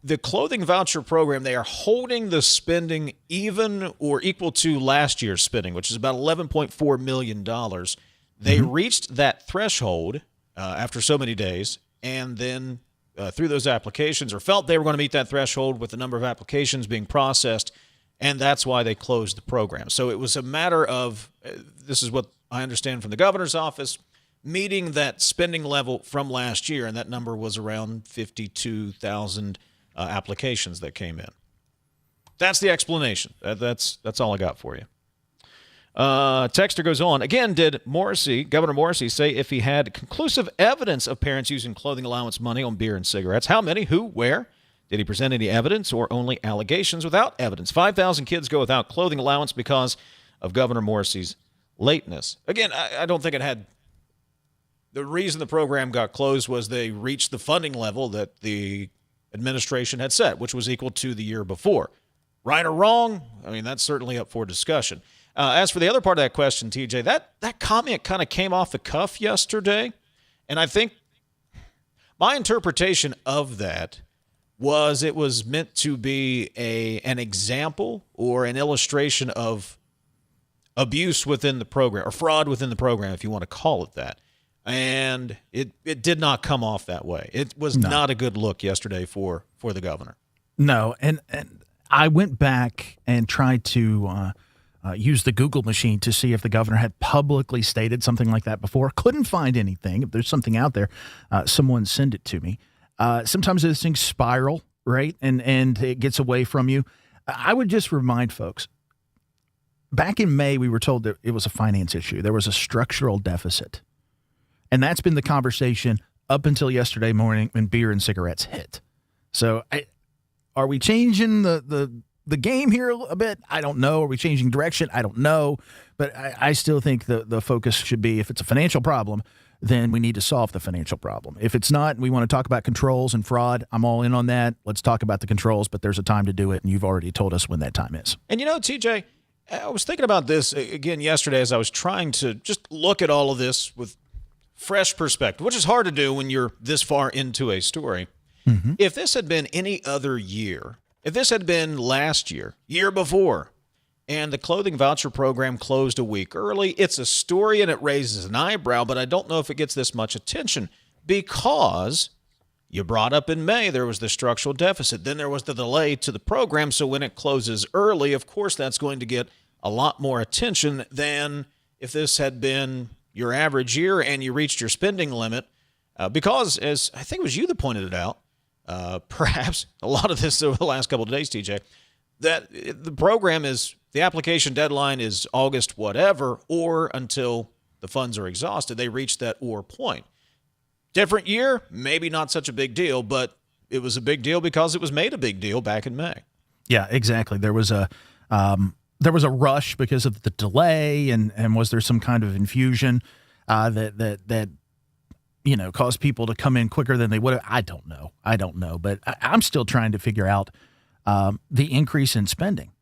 [SPEAKER 4] the clothing voucher program, they are holding the spending even or equal to last year's spending, which is about $11.4 million. They reached that threshold after so many days, and then through those applications, or felt they were going to meet that threshold with the number of applications being processed, and that's why they closed the program. So it was a matter of, this is what I understand from the governor's office, meeting that spending level from last year, and that number was around 52,000 applications that came in. That's the explanation. That's all I got for you. Texter goes on. Again, did Governor Morrissey say if he had conclusive evidence of parents using clothing allowance money on beer and cigarettes? How many? Who? Where? Did he present any evidence or only allegations without evidence? 5,000 kids go without clothing allowance because of Governor Morrissey's lateness. Again, I don't think it had... The reason the program got closed was they reached the funding level that the administration had set, which was equal to the year before. Right or wrong? I mean, that's certainly up for discussion. As for the other part of that question, TJ, that comment kind of came off the cuff yesterday, and I think my interpretation of that was it was meant to be an example or an illustration of abuse within the program, or fraud within the program, if you want to call it that. And it did not come off that way. It was not a good look yesterday for the governor.
[SPEAKER 8] No, and I went back and tried to use the Google machine to see if the governor had publicly stated something like that before. Couldn't find anything. If there's something out there, someone send it to me. Sometimes those things spiral, right? And it gets away from you. I would just remind folks, back in May, we were told that it was a finance issue. There was a structural deficit. And that's been the conversation up until yesterday morning when beer and cigarettes hit. So are we changing the game here a bit? I don't know. Are we changing direction? I don't know. But I still think the focus should be, if it's a financial problem, then we need to solve the financial problem. If it's not, we want to talk about controls and fraud, I'm all in on that. Let's talk about the controls, but there's a time to do it, and you've already told us when that time is.
[SPEAKER 4] And you know, TJ, I was thinking about this again yesterday as I was trying to just look at all of this with fresh perspective, which is hard to do when you're this far into a story. Mm-hmm. If this had been any other year, if this had been last year, year before, and the clothing voucher program closed a week early, it's a story and it raises an eyebrow, but I don't know if it gets this much attention because you brought up in May there was the structural deficit. Then there was the delay to the program, so when it closes early, of course that's going to get a lot more attention than if this had been your average year and you reached your spending limit, because, as I think it was you that pointed it out, perhaps a lot of this over the last couple of days, TJ, that the program is, the application deadline is August whatever, or until the funds are exhausted. They reached that or point. Different year, maybe not such a big deal, but it was a big deal because it was made a big deal back in May.
[SPEAKER 8] Yeah, exactly. There was a rush because of the delay, and was there some kind of infusion that caused people to come in quicker than they would have? I don't know, but I'm still trying to figure out the increase in spending.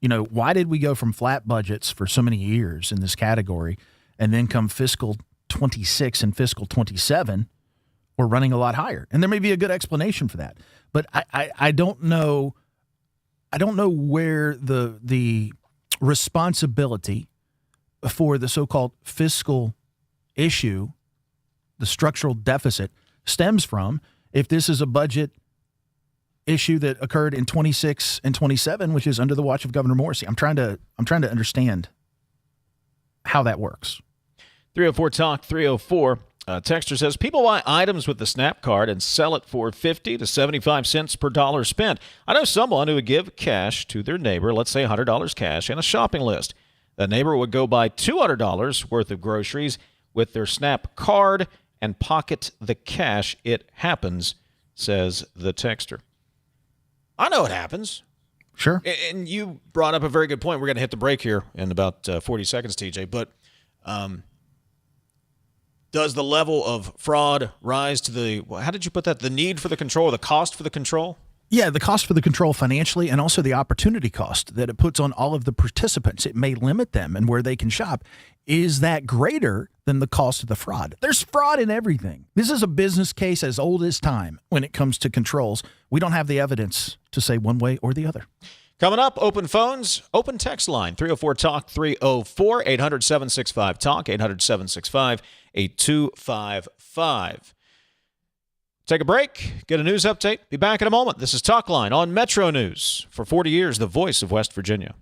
[SPEAKER 8] Why did we go from flat budgets for so many years in this category, and then come fiscal 26 and fiscal 27, we're running a lot higher? And there may be a good explanation for that, but I don't know. I don't know where the responsibility for the so-called fiscal issue the structural deficit stems from if this is a budget issue that occurred in 26 and 27, which is under the watch of Governor Morrissey. I'm trying to understand how that works.
[SPEAKER 4] 304 Talk 304. Texter says, people buy items with the SNAP card and sell it for 50 to 75 cents per dollar spent. I know someone who would give cash to their neighbor, let's say $100 cash, and a shopping list. The neighbor would go buy $200 worth of groceries with their SNAP card and pocket the cash. It happens, says the texter. I know it happens.
[SPEAKER 8] Sure.
[SPEAKER 4] And you brought up a very good point. We're going to hit the break here in about 40 seconds, TJ. But does the level of fraud rise to the, how did you put that, the need for the control, or the cost for the control?
[SPEAKER 8] Yeah, the cost for the control financially, and also the opportunity cost that it puts on all of the participants. It may limit them and where they can shop. Is that greater than the cost of the fraud? There's fraud in everything. This is a business case as old as time when it comes to controls. We don't have the evidence to say one way or the other.
[SPEAKER 4] Coming up, open phones, open text line, 304-TALK, 304, 800-765-TALK, 800-765-8255. Take a break, get a news update, be back in a moment. This is Talkline on Metro News. For 40 years, the voice of West Virginia.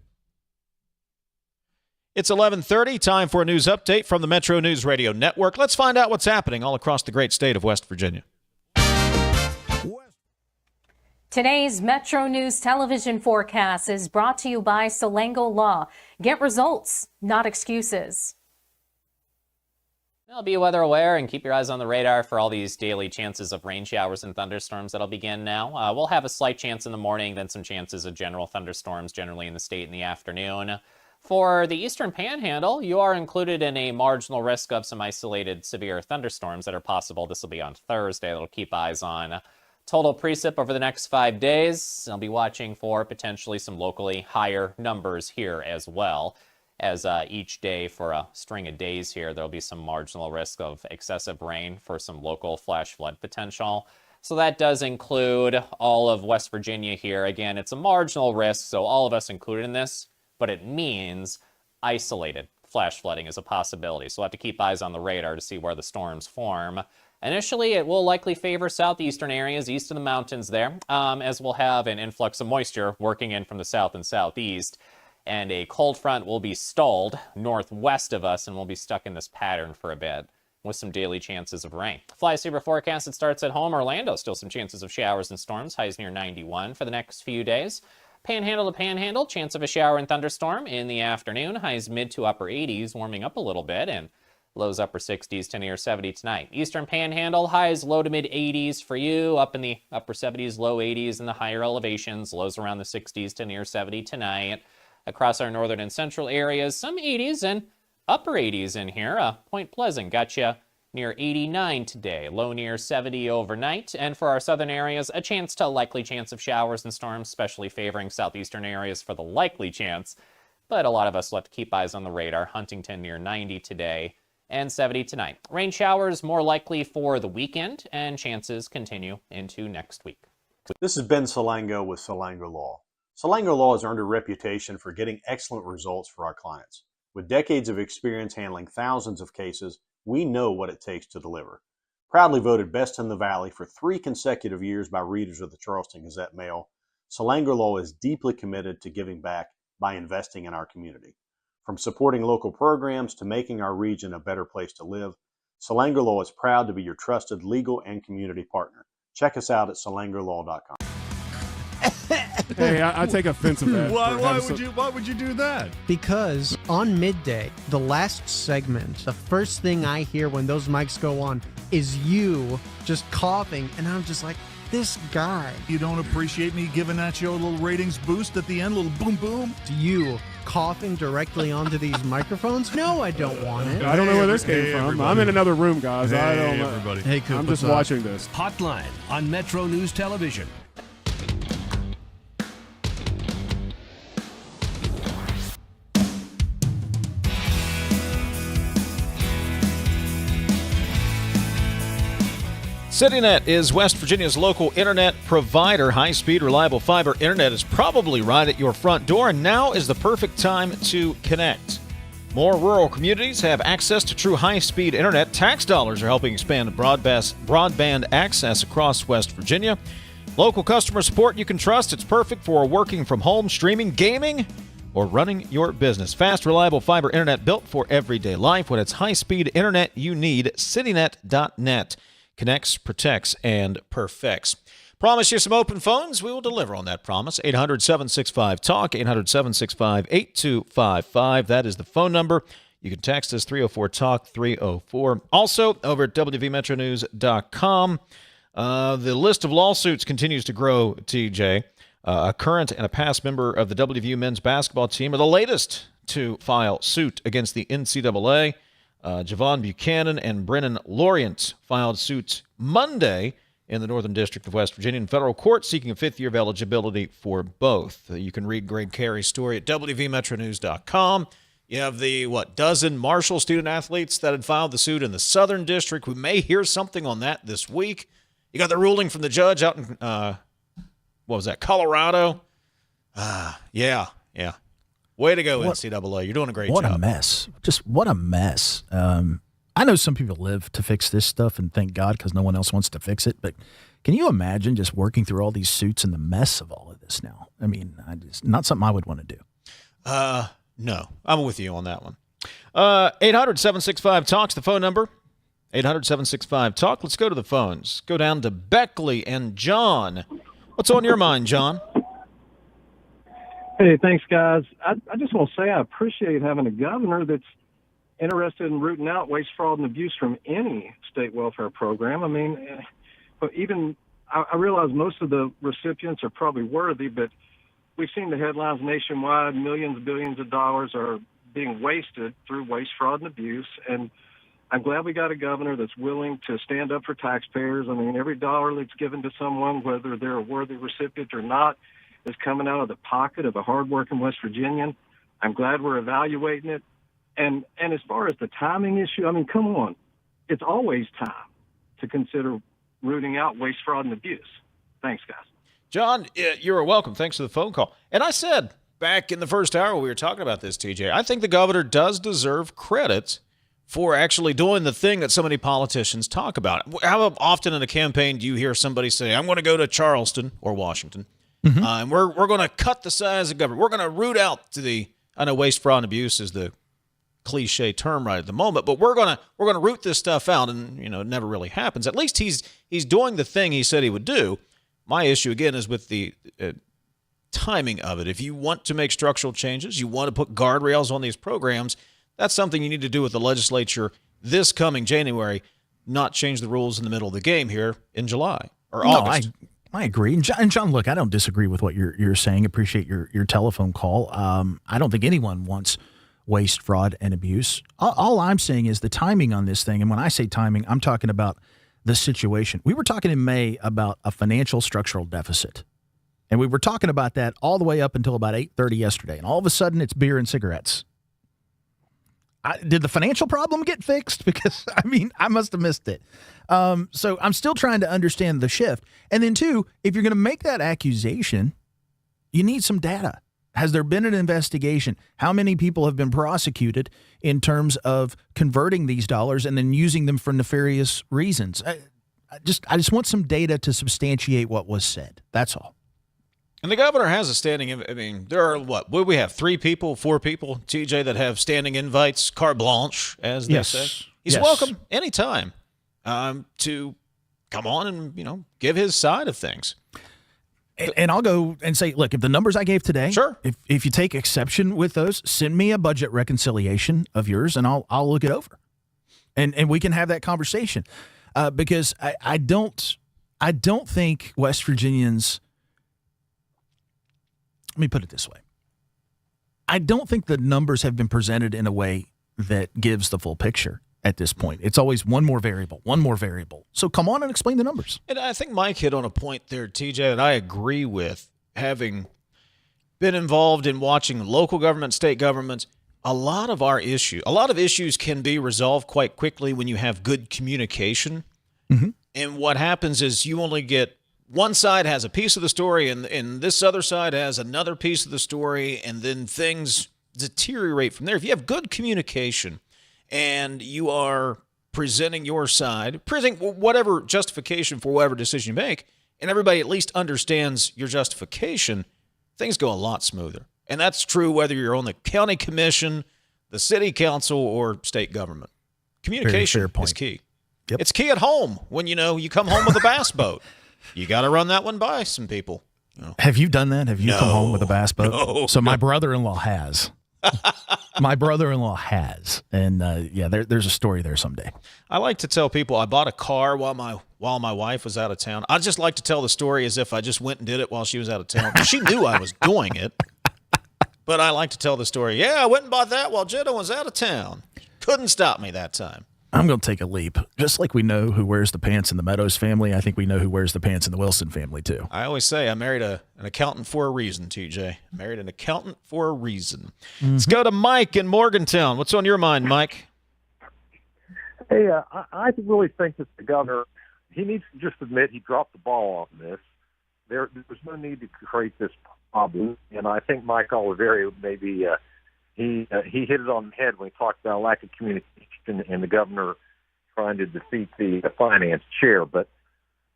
[SPEAKER 4] It's 11:30, time for a news update from the Metro News Radio Network. Let's find out what's happening all across the great state of West Virginia.
[SPEAKER 1] Today's Metro News television forecast is brought to you by Salango Law. Get results, not excuses.
[SPEAKER 2] Well, be weather aware and keep your eyes on the radar for all these daily chances of rain showers and thunderstorms that'll begin now. We'll have a slight chance in the morning, then some chances of general thunderstorms generally in the state in the afternoon. For the eastern panhandle, you are included in a marginal risk of some isolated severe thunderstorms that are possible. This will be on Thursday. That'll keep eyes on. Total precip over the next 5 days. I'll be watching for potentially some locally higher numbers here as well. As each day for a string of days here, there'll be some marginal risk of excessive rain for some local flash flood potential. So that does include all of West Virginia here. Again, it's a marginal risk, so all of us included in this, but it means isolated flash flooding is a possibility. So we'll have to keep eyes on the radar to see where the storms form. Initially, it will likely favor southeastern areas, east of the mountains there, as we'll have an influx of moisture working in from the south and southeast. And a cold front will be stalled northwest of us, and we'll be stuck in this pattern for a bit with some daily chances of rain. Fly Saver forecast, it starts at home. Orlando, still some chances of showers and storms, highs near 91 for the next few days. Panhandle to Panhandle, chance of a shower and thunderstorm in the afternoon, highs mid to upper 80s, warming up a little bit, and lows upper 60s to near 70 tonight. Eastern Panhandle, highs low to mid 80s for you, up in the upper 70s, low 80s in the higher elevations, lows around the 60s to near 70 tonight. Across our northern and central areas, some 80s and upper 80s in here. Point Pleasant got you near 89 today, low near 70 overnight. And for our southern areas, a likely chance of showers and storms, especially favoring southeastern areas for the likely chance. But a lot of us will have to keep eyes on the radar. Huntington near 90 today and 70 tonight. Rain showers more likely for the weekend, and chances continue into next week.
[SPEAKER 3] This is Ben Salango with Salango Law. Salango Law has earned a reputation for getting excellent results for our clients. With decades of experience handling thousands of cases, we know what it takes to deliver. Proudly voted best in the Valley for 3 consecutive years by readers of the Charleston Gazette-Mail, Salango Law is deeply committed to giving back by investing in our community. From supporting local programs to making our region a better place to live, Salango Law is proud to be your trusted legal and community partner. Check us out at salangolaw.com.
[SPEAKER 5] Hey, I take offense to that.
[SPEAKER 9] Why would you do that? Because on midday, the last segment, the first thing I hear when those mics go on is you just coughing, and I'm just like, this guy.
[SPEAKER 22] You don't appreciate me giving that show a little ratings boost at the end, a little boom boom?
[SPEAKER 9] You coughing directly onto these microphones? No, I don't want it.
[SPEAKER 5] I don't know where this came from.
[SPEAKER 22] Everybody.
[SPEAKER 5] I'm in another room, guys.
[SPEAKER 22] Hey,
[SPEAKER 5] I don't know.
[SPEAKER 22] everybody.
[SPEAKER 9] Hey, Coop,
[SPEAKER 5] I'm just
[SPEAKER 9] what's up?
[SPEAKER 5] watching this.
[SPEAKER 12] Hotline on Metro News Television.
[SPEAKER 4] CityNet is West Virginia's local internet provider. High-speed, reliable fiber internet is probably right at your front door, and now is the perfect time to connect. More rural communities have access to true high-speed internet. Tax dollars are helping expand broadband access across West Virginia. Local customer support you can trust. It's perfect for working from home, streaming, gaming, or running your business. Fast, reliable fiber internet built for everyday life. When it's high-speed internet you need, citynet.net connects, protects, and perfects. Promise you some open phones. We will deliver on that promise. 800-765-TALK, 800-765-8255. That is the phone number. You can text us 304-TALK-304. Also, over at WVMetroNews.com, the list of lawsuits continues to grow, TJ. A current and a past member of the WVU men's basketball team are the latest to file suit against the NCAA. Javon Buchanan and Brennan Lorient filed suits Monday in the Northern District of West Virginia in federal court, seeking a fifth year of eligibility for both. You can read Greg Carey's story at WVMetroNews.com. You have the, dozen Marshall student athletes that had filed the suit in the Southern District. We may hear something on that this week. You got the ruling from the judge out in, Colorado? Yeah. Way to go, NCAA. You're doing a great job.
[SPEAKER 8] What a mess. Just what a mess. I know some people live to fix this stuff, and thank God, because no one else wants to fix it. But can you imagine just working through all these suits and the mess of all of this now? I mean, not something I would want to do.
[SPEAKER 4] No, I'm with you on that one. 800-765-TALK's the phone number. 800-765-TALK. Let's go to the phones. Go down to Beckley and John. What's on your mind, John?
[SPEAKER 10] Hey, thanks, guys. I just want to say I appreciate having a governor that's interested in rooting out waste, fraud, and abuse from any state welfare program. I mean, but even I realize most of the recipients are probably worthy, but we've seen the headlines nationwide. Millions, billions of dollars are being wasted through waste, fraud, and abuse. And I'm glad we got a governor that's willing to stand up for taxpayers. I mean, every dollar that's given to someone, whether they're a worthy recipient or not, is coming out of the pocket of a hardworking West Virginian. I'm glad we're evaluating it. And as far as the timing issue, I mean, come on. It's always time to consider rooting out waste, fraud, and abuse. Thanks, guys.
[SPEAKER 4] John, you're welcome. Thanks for the phone call. And I said back in the first hour when we were talking about this, TJ, I think the governor does deserve credit for actually doing the thing that so many politicians talk about. How often in a campaign do you hear somebody say, I'm going to go to Charleston or Washington, and we're going to cut the size of government. We're going to root out I know waste, fraud, and abuse is the cliche term right at the moment, but we're gonna root this stuff out, and it never really happens. At least he's doing the thing he said he would do. My issue again is with the timing of it. If you want to make structural changes, you want to put guardrails on these programs, that's something you need to do with the legislature this coming January, not change the rules in the middle of the game here in July or August.
[SPEAKER 8] I agree. And John, look, I don't disagree with what you're saying. Appreciate your telephone call. I don't think anyone wants waste, fraud, and abuse. All I'm saying is the timing on this thing, and when I say timing, I'm talking about the situation. We were talking in May about a financial structural deficit, and we were talking about that all the way up until about 8:30 yesterday, and all of a sudden it's beer and cigarettes. Did the financial problem get fixed? Because, I must have missed it. So I'm still trying to understand the shift. And then, two, if you're going to make that accusation, you need some data. Has there been an investigation? How many people have been prosecuted in terms of converting these dollars and then using them for nefarious reasons? I just want some data to substantiate what was said. That's all.
[SPEAKER 4] And the governor has a standing. There are what we have 4 people, TJ, that have standing invites, carte blanche, as they say. He's welcome anytime to come on and give his side of things.
[SPEAKER 8] And I'll go and say, look, if the numbers I gave today,
[SPEAKER 4] sure.
[SPEAKER 8] If you take exception with those, send me a budget reconciliation of yours, and I'll look it over, and we can have that conversation, because I don't think West Virginians. Let me put it this way: I don't think the numbers have been presented in a way that gives the full picture. At this point, it's always one more variable. So come on and explain the numbers.
[SPEAKER 4] And I think Mike hit on a point there, TJ, that I agree with, having been involved in watching local government, state governments. A lot of issues can be resolved quite quickly when you have good communication.
[SPEAKER 8] Mm-hmm.
[SPEAKER 4] And what happens is you only get one side has a piece of the story, and this other side has another piece of the story, and then things deteriorate from there. If you have good communication and you are presenting your side, presenting whatever justification for whatever decision you make, and everybody at least understands your justification, things go a lot smoother. And that's true whether you're on the county commission, the city council, or state government. Communication is key.
[SPEAKER 8] Yep.
[SPEAKER 4] It's key at home when, you come home with a bass boat. You got to run that one by some people.
[SPEAKER 8] Have you done that? Have you come home with a bass boat?
[SPEAKER 4] No,
[SPEAKER 8] so my brother-in-law has. My brother-in-law has. And, there's a story there someday.
[SPEAKER 4] I like to tell people I bought a car while my wife was out of town. I just like to tell the story as if I just went and did it while she was out of town. She knew I was doing it. But I like to tell the story. Yeah, I went and bought that while Jetta was out of town. Couldn't stop me that time.
[SPEAKER 8] I'm going to take a leap. Just like we know who wears the pants in the Meadows family, I think we know who wears the pants in the Wilson family, too.
[SPEAKER 4] I always say I married an accountant for a reason, TJ. Married an accountant for a reason. Mm-hmm. Let's go to Mike in Morgantown. What's on your mind, Mike?
[SPEAKER 11] Hey, I really think that the governor, he needs to just admit he dropped the ball on this. There's no need to create this problem, and I think Mike Oliverio maybe he hit it on the head when he talked about lack of communication and the governor trying to defeat the finance chair. But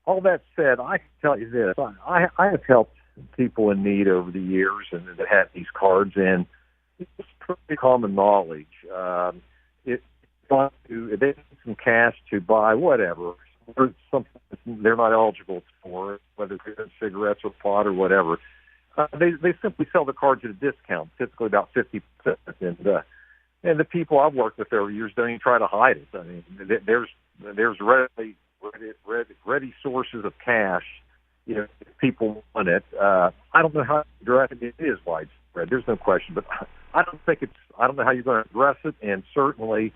[SPEAKER 11] all that said, I can tell you this: I have helped people in need over the years and that had these cards, and it's pretty common knowledge. They need some cash to buy whatever, or something they're not eligible for, whether it's cigarettes or pot or whatever. They simply sell the cards at a discount, typically about 50%. And the people I've worked with over the years don't even try to hide it. I mean, there's ready sources of cash. If people want it. I don't know how to address it. It is widespread. There's no question, but I don't know how you're going to address it, and certainly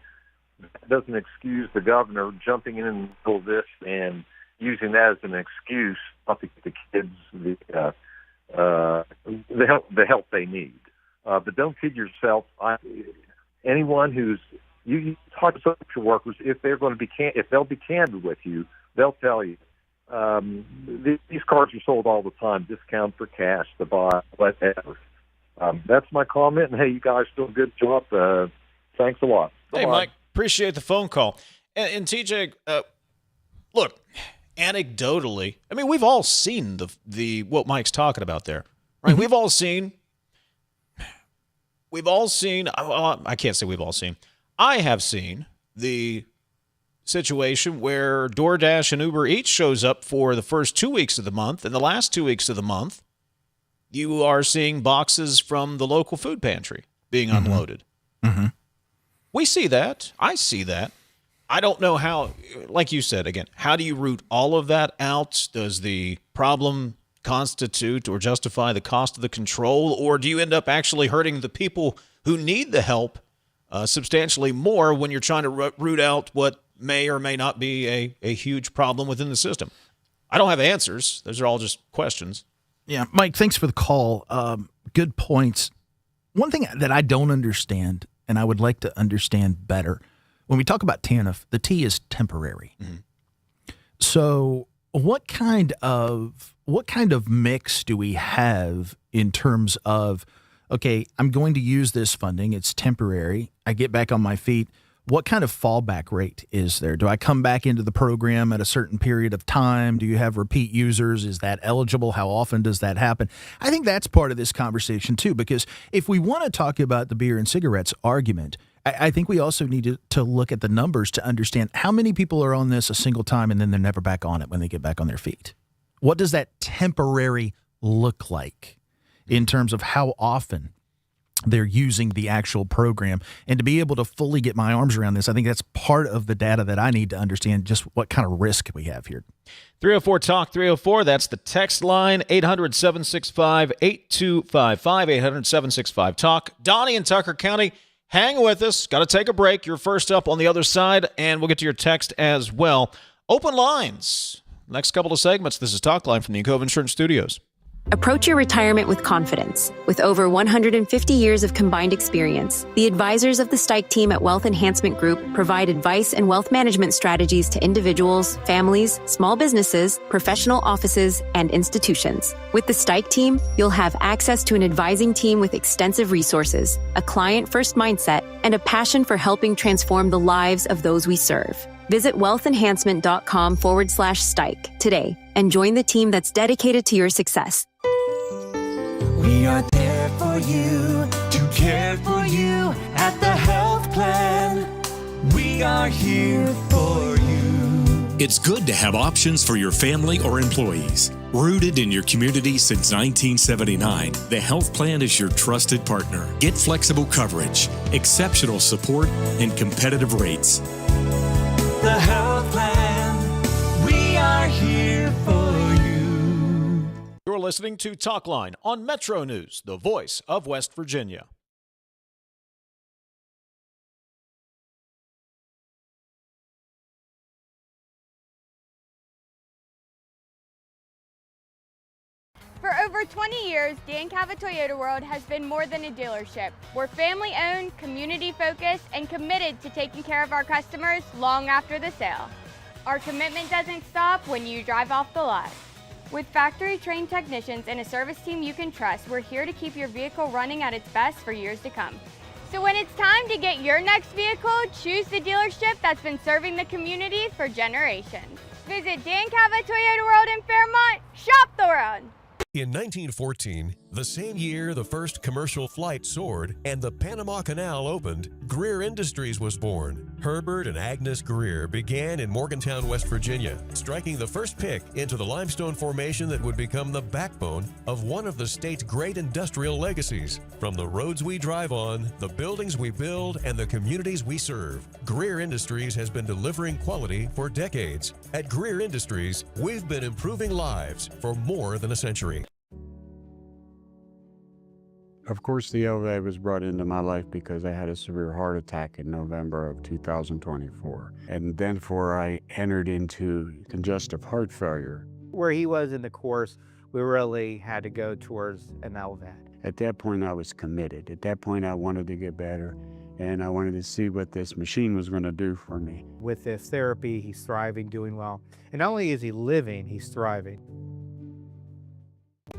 [SPEAKER 11] that doesn't excuse the governor jumping in the middle of this and using that as an excuse not to get the kids the help they need. But don't kid yourself. Anyone who's you talk to social workers, if they'll be candid with you, they'll tell you these cards are sold all the time, discount for cash to buy whatever. That's my comment. And hey, you guys do a good job. Thanks a lot.
[SPEAKER 4] Hey, Mike, appreciate the phone call. And TJ, look, anecdotally, I mean, we've all seen the what Mike's talking about there, right? Mm-hmm. We've all seen. I can't say we've all seen. I have seen the situation where DoorDash and Uber Eats shows up for the first 2 weeks of the month, and the last 2 weeks of the month, you are seeing boxes from the local food pantry being unloaded.
[SPEAKER 8] Mm-hmm.
[SPEAKER 4] We see that. I see that. I don't know how, like you said, again, how do you root all of that out? Does the problem constitute or justify the cost of the control, or do you end up actually hurting the people who need the help substantially more when you're trying to root out what may or may not be a huge problem within the system? I don't have answers. Those are all just questions.
[SPEAKER 8] Yeah, Mike, thanks for the call. Good points. One thing that I don't understand, and I would like to understand better, when we talk about TANF, the T is temporary.
[SPEAKER 4] Mm-hmm.
[SPEAKER 8] So what kind of mix do we have in terms of, okay, I'm going to use this funding, it's temporary, I get back on my feet. What kind of fallback rate is there? Do I come back into the program at a certain period of time? Do you have repeat users? Is that eligible? How often does that happen? I think that's part of this conversation too, because if we want to talk about the beer and cigarettes argument, I think we also need to look at the numbers to understand how many people are on this a single time and then they're never back on it when they get back on their feet. What does that temporary look like in terms of how often they're using the actual program? And to be able to fully get my arms around this, I think that's part of the data that I need to understand just what kind of risk we have here.
[SPEAKER 4] 304-TALK, 304, that's the text line, 800-765-8255, 800-765-TALK. Donnie in Tucker County, hang with us. Got to take a break. You're first up on the other side, and we'll get to your text as well. Open lines. Next couple of segments. This is Talkline from the Encova Insurance Studios.
[SPEAKER 6] Approach your retirement with confidence. With over 150 years of combined experience, the advisors of the Stike team at Wealth Enhancement Group provide advice and wealth management strategies to individuals, families, small businesses, professional offices, and institutions. With the Stike team, you'll have access to an advising team with extensive resources, a client-first mindset, and a passion for helping transform the lives of those we serve. Visit wealthenhancement.com/Stike today and join the team that's dedicated to your success.
[SPEAKER 16] We are there for you, to care for you at the health plan. We are here for you.
[SPEAKER 23] It's good to have options for your family or employees. Rooted in your community since 1979, the health plan is your trusted partner. Get flexible coverage, exceptional support, and competitive rates.
[SPEAKER 16] The health plan, we are here for you.
[SPEAKER 4] You're listening to Talkline on Metro News, the voice of West Virginia.
[SPEAKER 15] For over 20 years, Dan Cava Toyota World has been more than a dealership. We're family-owned, community-focused, and committed to taking care of our customers long after the sale. Our commitment doesn't stop when you drive off the lot. With factory-trained technicians and a service team you can trust, we're here to keep your vehicle running at its best for years to come. So when it's time to get your next vehicle, choose the dealership that's been serving the community for generations. Visit Dan Cava Toyota World in Fairmont. Shop the world!
[SPEAKER 24] In 1914, the same year the first commercial flight soared and the Panama Canal opened, Greer Industries was born. Herbert and Agnes Greer began in Morgantown, West Virginia, striking the first pick into the limestone formation that would become the backbone of one of the state's great industrial legacies. From the roads we drive on, the buildings we build, and the communities we serve, Greer Industries has been delivering quality for decades. At Greer Industries, we've been improving lives for more than a century.
[SPEAKER 17] Of course, the LVA was brought into my life because I had a severe heart attack in November of 2024. And then I entered into congestive heart failure.
[SPEAKER 18] Where he was in the course, we really had to go towards an LVAD.
[SPEAKER 17] At that point, I was committed. At that point, I wanted to get better, and I wanted to see what this machine was going to do for me.
[SPEAKER 18] With this therapy, he's thriving, doing well. And not only is he living, he's thriving.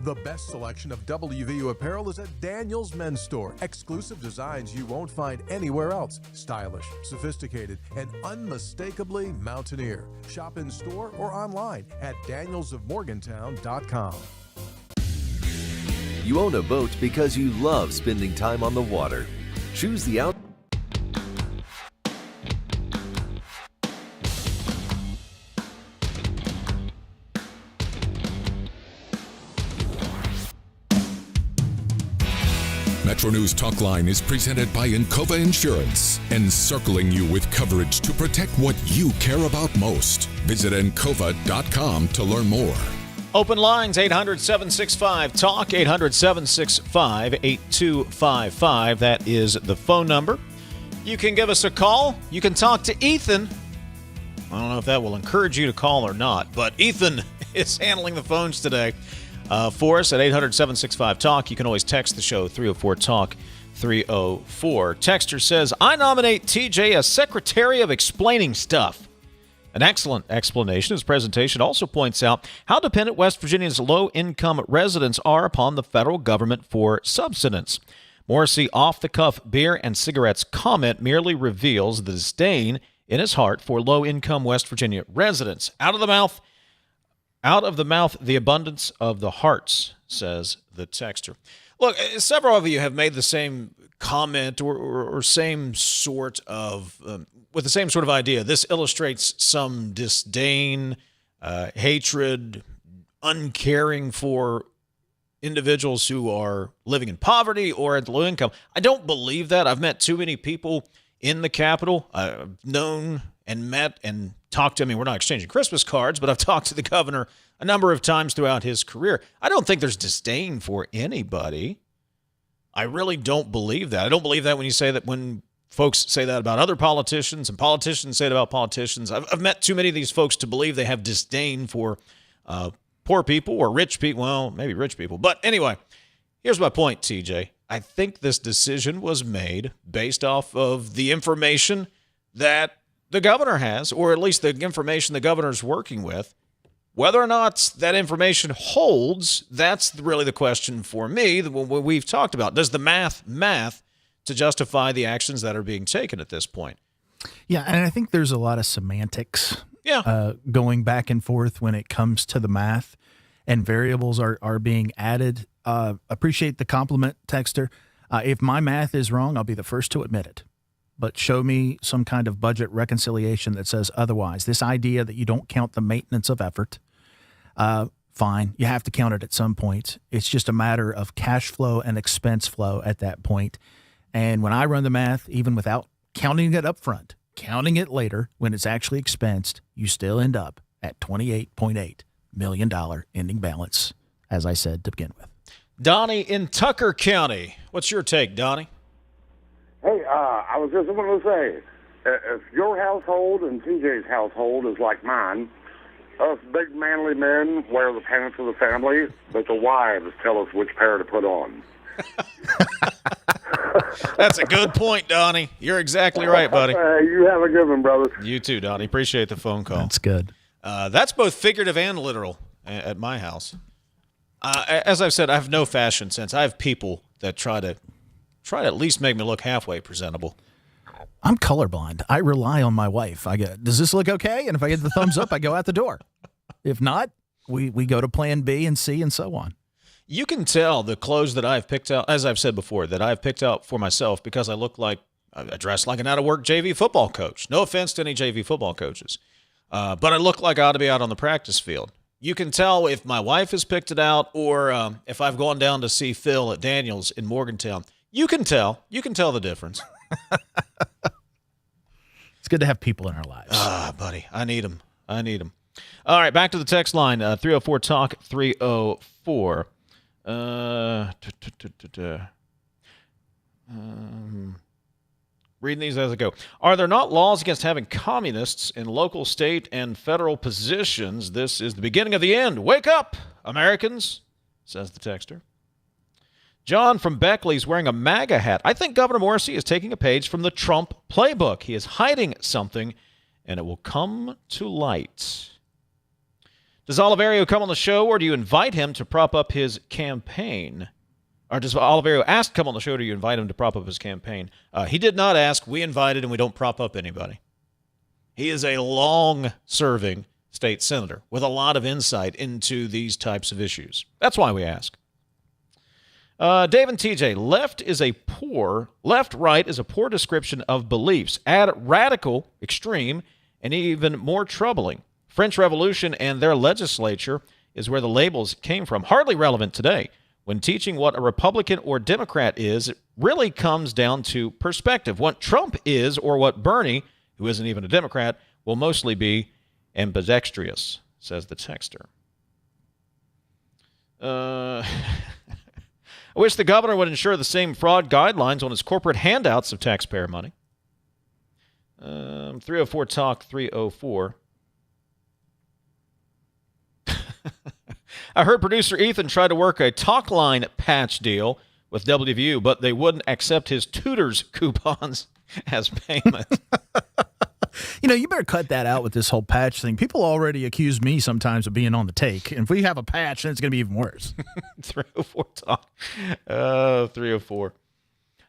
[SPEAKER 13] The best selection of WVU apparel is at Daniel's Men's Store. Exclusive designs you won't find anywhere else. Stylish, sophisticated, and unmistakably mountaineer. Shop in store or online at danielsofmorgantown.com.
[SPEAKER 25] You own a boat because you love spending time on the water. Choose the out.
[SPEAKER 26] MetroNews Talkline is presented by Encova Insurance, encircling you with coverage to protect what you care about most. Visit Encova.com to learn more.
[SPEAKER 4] Open lines, 800-765-TALK, 800-765-8255. That is the phone number. You can give us a call. You can talk to Ethan. I don't know if that will encourage you to call or not, but Ethan is handling the phones today. For us at 800-765-TALK. You can always text the show, 304-TALK, 304. Texter says, I nominate TJ as Secretary of Explaining Stuff. An excellent explanation. His presentation also points out how dependent West Virginia's low-income residents are upon the federal government for subsistence. Morrissey off-the-cuff beer and cigarettes comment merely reveals the disdain in his heart for low-income West Virginia residents. Out of the mouth, the abundance of the hearts, says the texter. Look, several of you have made the same comment or same sort of, with the same sort of idea. This illustrates some disdain, hatred, uncaring for individuals who are living in poverty or at low income. I don't believe that. I've met too many people in the Capitol. I've known and met and talked to, we're not exchanging Christmas cards, but I've talked to the governor a number of times throughout his career. I don't think there's disdain for anybody. I really don't believe that. I don't believe that when folks say that about other politicians and politicians say it about politicians. I've met too many of these folks to believe they have disdain for poor people or rich people. Well, maybe rich people. But anyway, here's my point, TJ. I think this decision was made based off of the information that the governor has, or at least the information the governor's working with. Whether or not that information holds, that's really the question for me that we've talked about. Does the math to justify the actions that are being taken at this point?
[SPEAKER 8] Yeah, and I think there's a lot of semantics going back and forth when it comes to the math, and variables are being added. Appreciate the compliment, Texter. If my math is wrong, I'll be the first to admit it. But show me some kind of budget reconciliation that says otherwise. This idea that you don't count the maintenance of effort, fine. You have to count it at some point. It's just a matter of cash flow and expense flow at that point. And when I run the math, even without counting it up front, counting it later when it's actually expensed, you still end up at $28.8 million ending balance, as I said to begin with.
[SPEAKER 4] Donnie in Tucker County. What's your take, Donnie?
[SPEAKER 1] Hey, I was just going to say, if your household and TJ's household is like mine, us big manly men wear the pants of the family, but the wives tell us which pair to put on.
[SPEAKER 4] That's a good point, Donnie. You're exactly right, buddy.
[SPEAKER 1] You have a good one, brother.
[SPEAKER 4] You too, Donnie. Appreciate the phone call.
[SPEAKER 8] That's good.
[SPEAKER 4] That's both figurative and literal at my house. As I've said, I have no fashion sense. I have people that try to at least make me look halfway presentable.
[SPEAKER 8] I'm colorblind. I rely on my wife. I go, does this look okay? And if I get the thumbs up, I go out the door. If not, we go to plan B and C and so on.
[SPEAKER 4] You can tell the clothes that I've picked out, as I've said before, that I've picked out for myself because I look like, I dress like an out-of-work JV football coach. No offense to any JV football coaches. But I look like I ought to be out on the practice field. You can tell if my wife has picked it out or if I've gone down to see Phil at Daniels in Morgantown. You can tell. You can tell the difference.
[SPEAKER 8] It's good to have people in our lives.
[SPEAKER 4] Buddy, I need them. All right, back to the text line, 304-TALK, 304. Reading these as I go. Are there not laws against having communists in local, state, and federal positions? This is the beginning of the end. Wake up, Americans, says the texter. John from Beckley's wearing a MAGA hat. I think Governor Morrissey is taking a page from the Trump playbook. He is hiding something, and it will come to light. Does Oliverio come on the show, or do you invite him to prop up his campaign? Or does Oliverio ask to come on the show, or do you invite him to prop up his campaign? He did not ask. We invited, and we don't prop up anybody. He is a long-serving state senator with a lot of insight into these types of issues. That's why we ask. Dave and TJ, left-right is a poor description of beliefs. Add radical, extreme, and even more troubling. French Revolution and their legislature is where the labels came from. Hardly relevant today. When teaching what a Republican or Democrat is, it really comes down to perspective. What Trump is, or what Bernie, who isn't even a Democrat, will mostly be ambidextrous, says the texter. I wish the governor would ensure the same fraud guidelines on his corporate handouts of taxpayer money. 304-TALK, 304. I heard producer Ethan try to work a Talkline patch deal with WVU, but they wouldn't accept his tutor's coupons as payment.
[SPEAKER 8] You better cut that out with this whole patch thing. People already accuse me sometimes of being on the take. And if we have a patch, then it's going to be even worse.
[SPEAKER 4] 304-TALK. 304.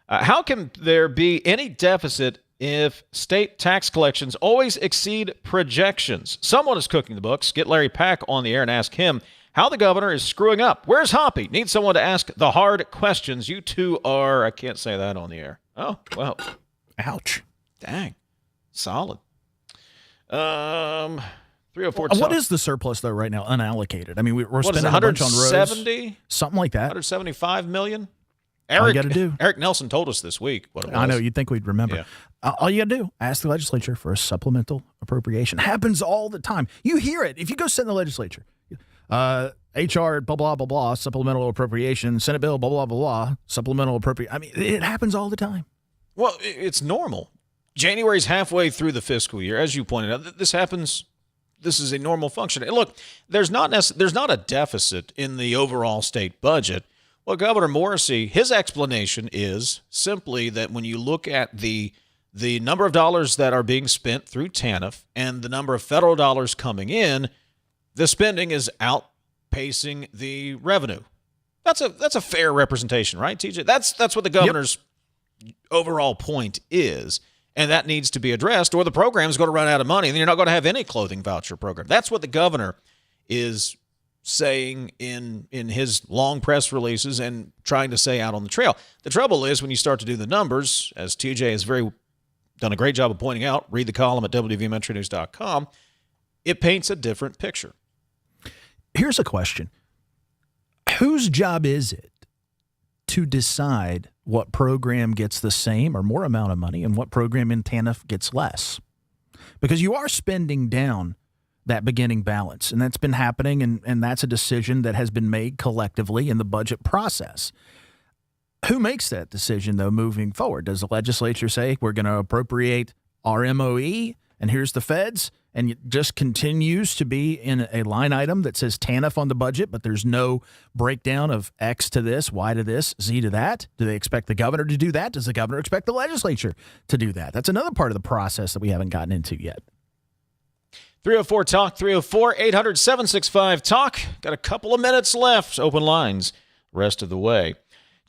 [SPEAKER 4] How can there be any deficit if state tax collections always exceed projections? Someone is cooking the books. Get Larry Pack on the air and ask him how the governor is screwing up. Where's Hoppy? Need someone to ask the hard questions. You two are, I can't say that on the air. Oh, well.
[SPEAKER 8] Ouch.
[SPEAKER 4] Dang. Solid. 304.
[SPEAKER 8] What is the surplus, though, right now, unallocated? I mean, we're
[SPEAKER 4] what
[SPEAKER 8] spending
[SPEAKER 4] is it,
[SPEAKER 8] a bunch on roads.
[SPEAKER 4] 170?
[SPEAKER 8] Something like that.
[SPEAKER 4] $175 million?
[SPEAKER 8] All you got to do.
[SPEAKER 4] Eric Nelson told us this week what it was.
[SPEAKER 8] I know. You'd think we'd remember.
[SPEAKER 4] Yeah.
[SPEAKER 8] All you got to do, ask the legislature for a supplemental appropriation. Happens all the time. You hear it. If you go sit in the legislature, HR, blah, blah, blah, blah, supplemental appropriation, Senate bill, blah, blah, blah, blah, supplemental appropriation. I mean, it happens all the time.
[SPEAKER 4] Well, it's normal. January's halfway through the fiscal year. As you pointed out, this happens this is a normal function. And look, there's not a deficit in the overall state budget. Well, Governor Morrissey, his explanation is simply that when you look at the number of dollars that are being spent through TANF and the number of federal dollars coming in, the spending is outpacing the revenue. That's a fair representation, right, TJ? That's what the governor's overall point is, and that needs to be addressed, or the program is going to run out of money, and then you're not going to have any clothing voucher program. That's what the governor is saying in his long press releases and trying to say out on the trail. The trouble is when you start to do the numbers, as TJ has done a great job of pointing out, read the column at wvmetronews.com, it paints a different picture.
[SPEAKER 8] Here's a question. Whose job is it to decide what program gets the same or more amount of money and what program in TANF gets less? Because you are spending down that beginning balance, and that's been happening, and that's a decision that has been made collectively in the budget process. Who makes that decision, though, moving forward? Does the legislature say we're going to appropriate our MOE, and here's the feds, and it just continues to be in a line item that says TANF on the budget, but there's no breakdown of X to this, Y to this, Z to that? Do they expect the governor to do that? Does the governor expect the legislature to do that? That's another part of the process that we haven't gotten into yet.
[SPEAKER 4] 304-TALK, 304-800-765-TALK. Got a couple of minutes left. Open lines rest of the way.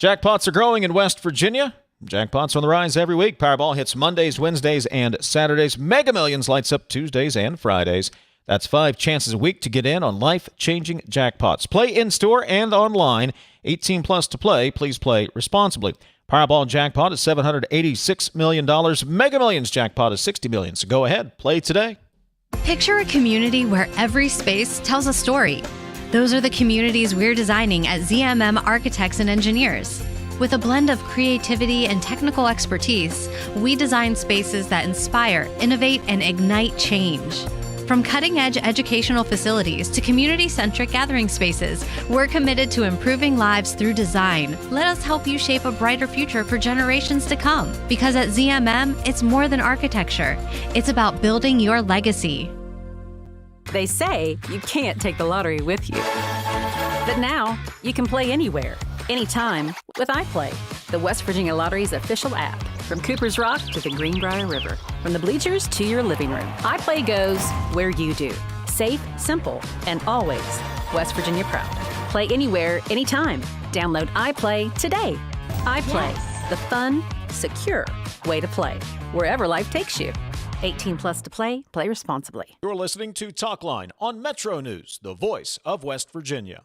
[SPEAKER 4] Jackpots are growing in West Virginia. Jackpots on the rise every week. Powerball hits Mondays, Wednesdays, and Saturdays. Mega Millions lights up Tuesdays and Fridays. That's 5 chances a week to get in on life-changing jackpots. Play in-store and online. 18 plus to play. Please play responsibly. Powerball jackpot is $786 million. Mega Millions jackpot is $60 million. So go ahead, play today.
[SPEAKER 2] Picture a community where every space tells a story. Those are the communities we're designing at ZMM Architects and Engineers. With a blend of creativity and technical expertise, we design spaces that inspire, innovate, and ignite change. From cutting-edge educational facilities to community-centric gathering spaces, we're committed to improving lives through design. Let us help you shape a brighter future for generations to come. Because at ZMM, it's more than architecture. It's about building your legacy.
[SPEAKER 7] They say you can't take the lottery with you. But now, you can play anywhere, anytime with iPlay, the West Virginia Lottery's official app. From Cooper's Rock to the Greenbrier River, from the bleachers to your living room, iPlay goes where you do. Safe, simple, and always West Virginia proud. Play anywhere, anytime. Download iPlay today. iPlay, the fun, secure way to play, wherever life takes you. 18 plus to play. Play responsibly.
[SPEAKER 4] You're listening to Talkline on Metro News, the voice of West Virginia.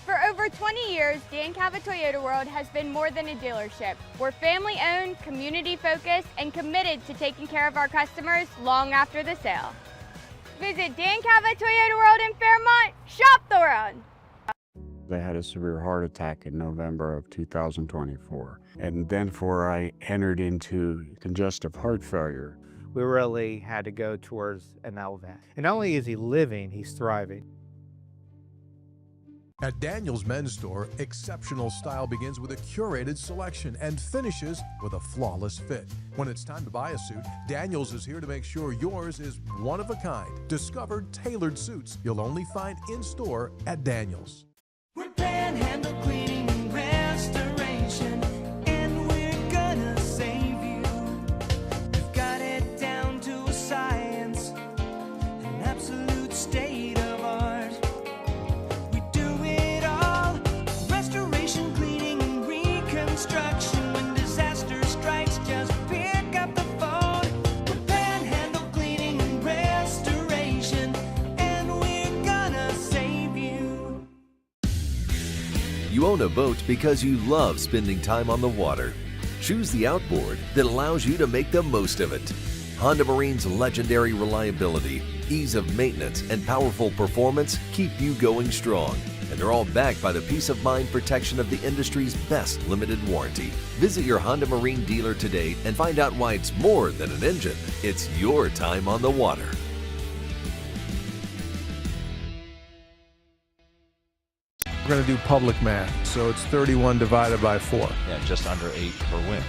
[SPEAKER 15] For over 20 years, Dan Cava Toyota World has been more than a dealership. We're family-owned, community-focused, and committed to taking care of our customers long after the sale. Visit Dan Cava Toyota World in Fairmont. Shop the world.
[SPEAKER 17] I had a severe heart attack in November of 2024. And then before I entered into congestive heart failure.
[SPEAKER 18] We really had to go towards an LVAD. And not only is he living, he's thriving.
[SPEAKER 13] At Daniel's Men's Store, exceptional style begins with a curated selection and finishes with a flawless fit. When it's time to buy a suit, Daniel's is here to make sure yours is one of a kind. Discover tailored suits you'll only find in-store at Daniel's.
[SPEAKER 16] We're Panhandle Cleaning and Restoration, and we're gonna save you. We've got it down to a science, an absolute state of art. We do it all, restoration, cleaning, and reconstruction. When disaster strikes, just pick up the phone. We're Panhandle Cleaning and Restoration, and we're gonna save you.
[SPEAKER 25] You own a boat because you love spending time on the water. Choose the outboard that allows you to make the most of it. Honda Marine's legendary reliability, ease of maintenance, and powerful performance keep you going strong. And they're all backed by the peace of mind protection of the industry's best limited warranty. Visit your Honda Marine dealer today and find out why it's more than an engine. It's your time on the water.
[SPEAKER 13] We're going to do public math. So it's 31 divided by 4.
[SPEAKER 4] Yeah, just under 8 per win.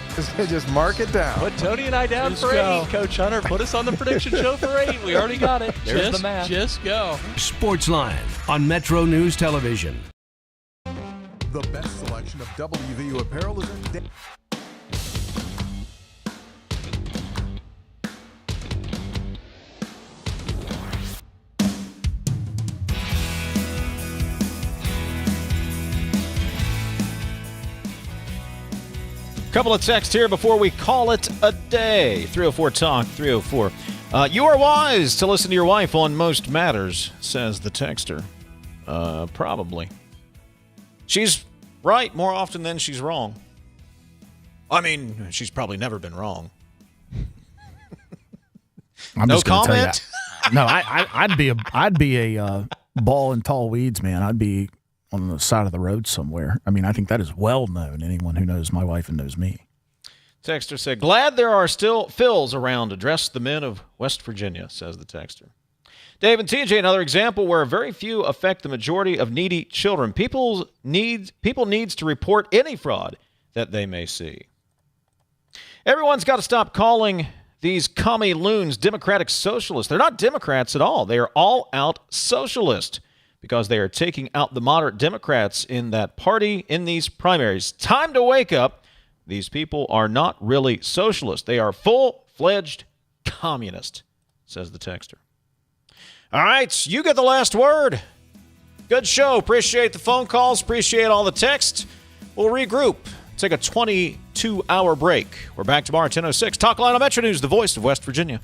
[SPEAKER 13] Just mark it down.
[SPEAKER 3] Put Tony and I down
[SPEAKER 13] Just
[SPEAKER 3] for
[SPEAKER 13] go.
[SPEAKER 3] 8. Coach Hunter, put us on the prediction show for 8. We already got it. There's the math.
[SPEAKER 12] Just go.
[SPEAKER 24] Sportsline on Metro News Television.
[SPEAKER 13] The best selection of WVU apparel is at
[SPEAKER 4] Couple of texts here before we call it a day. 304 Talk 304. You are wise to listen to your wife on most matters, says the texter. Probably. She's right more often than she's wrong. I mean, she's probably never been wrong. No comment?
[SPEAKER 8] No, I'd be a ball and tall weeds man. I'd be on the side of the road somewhere. I mean, I think that is well known. Anyone who knows my wife and knows me.
[SPEAKER 4] Texter said, glad there are still Phils around to dress the men of West Virginia, says the texter. Dave and TJ, another example where very few affect the majority of needy children. People needs to report any fraud that they may see. Everyone's got to stop calling these commie loons Democratic socialists. They're not Democrats at all. They are all-out socialists because they are taking out the moderate Democrats in that party in these primaries. Time to wake up. These people are not really socialists. They are full-fledged communists, says the texter. All right, you get the last word. Good show. Appreciate the phone calls. Appreciate all the texts. We'll regroup. Take a 22-hour break. We're back tomorrow at 10:06. Talkline on Metro News, the voice of West Virginia.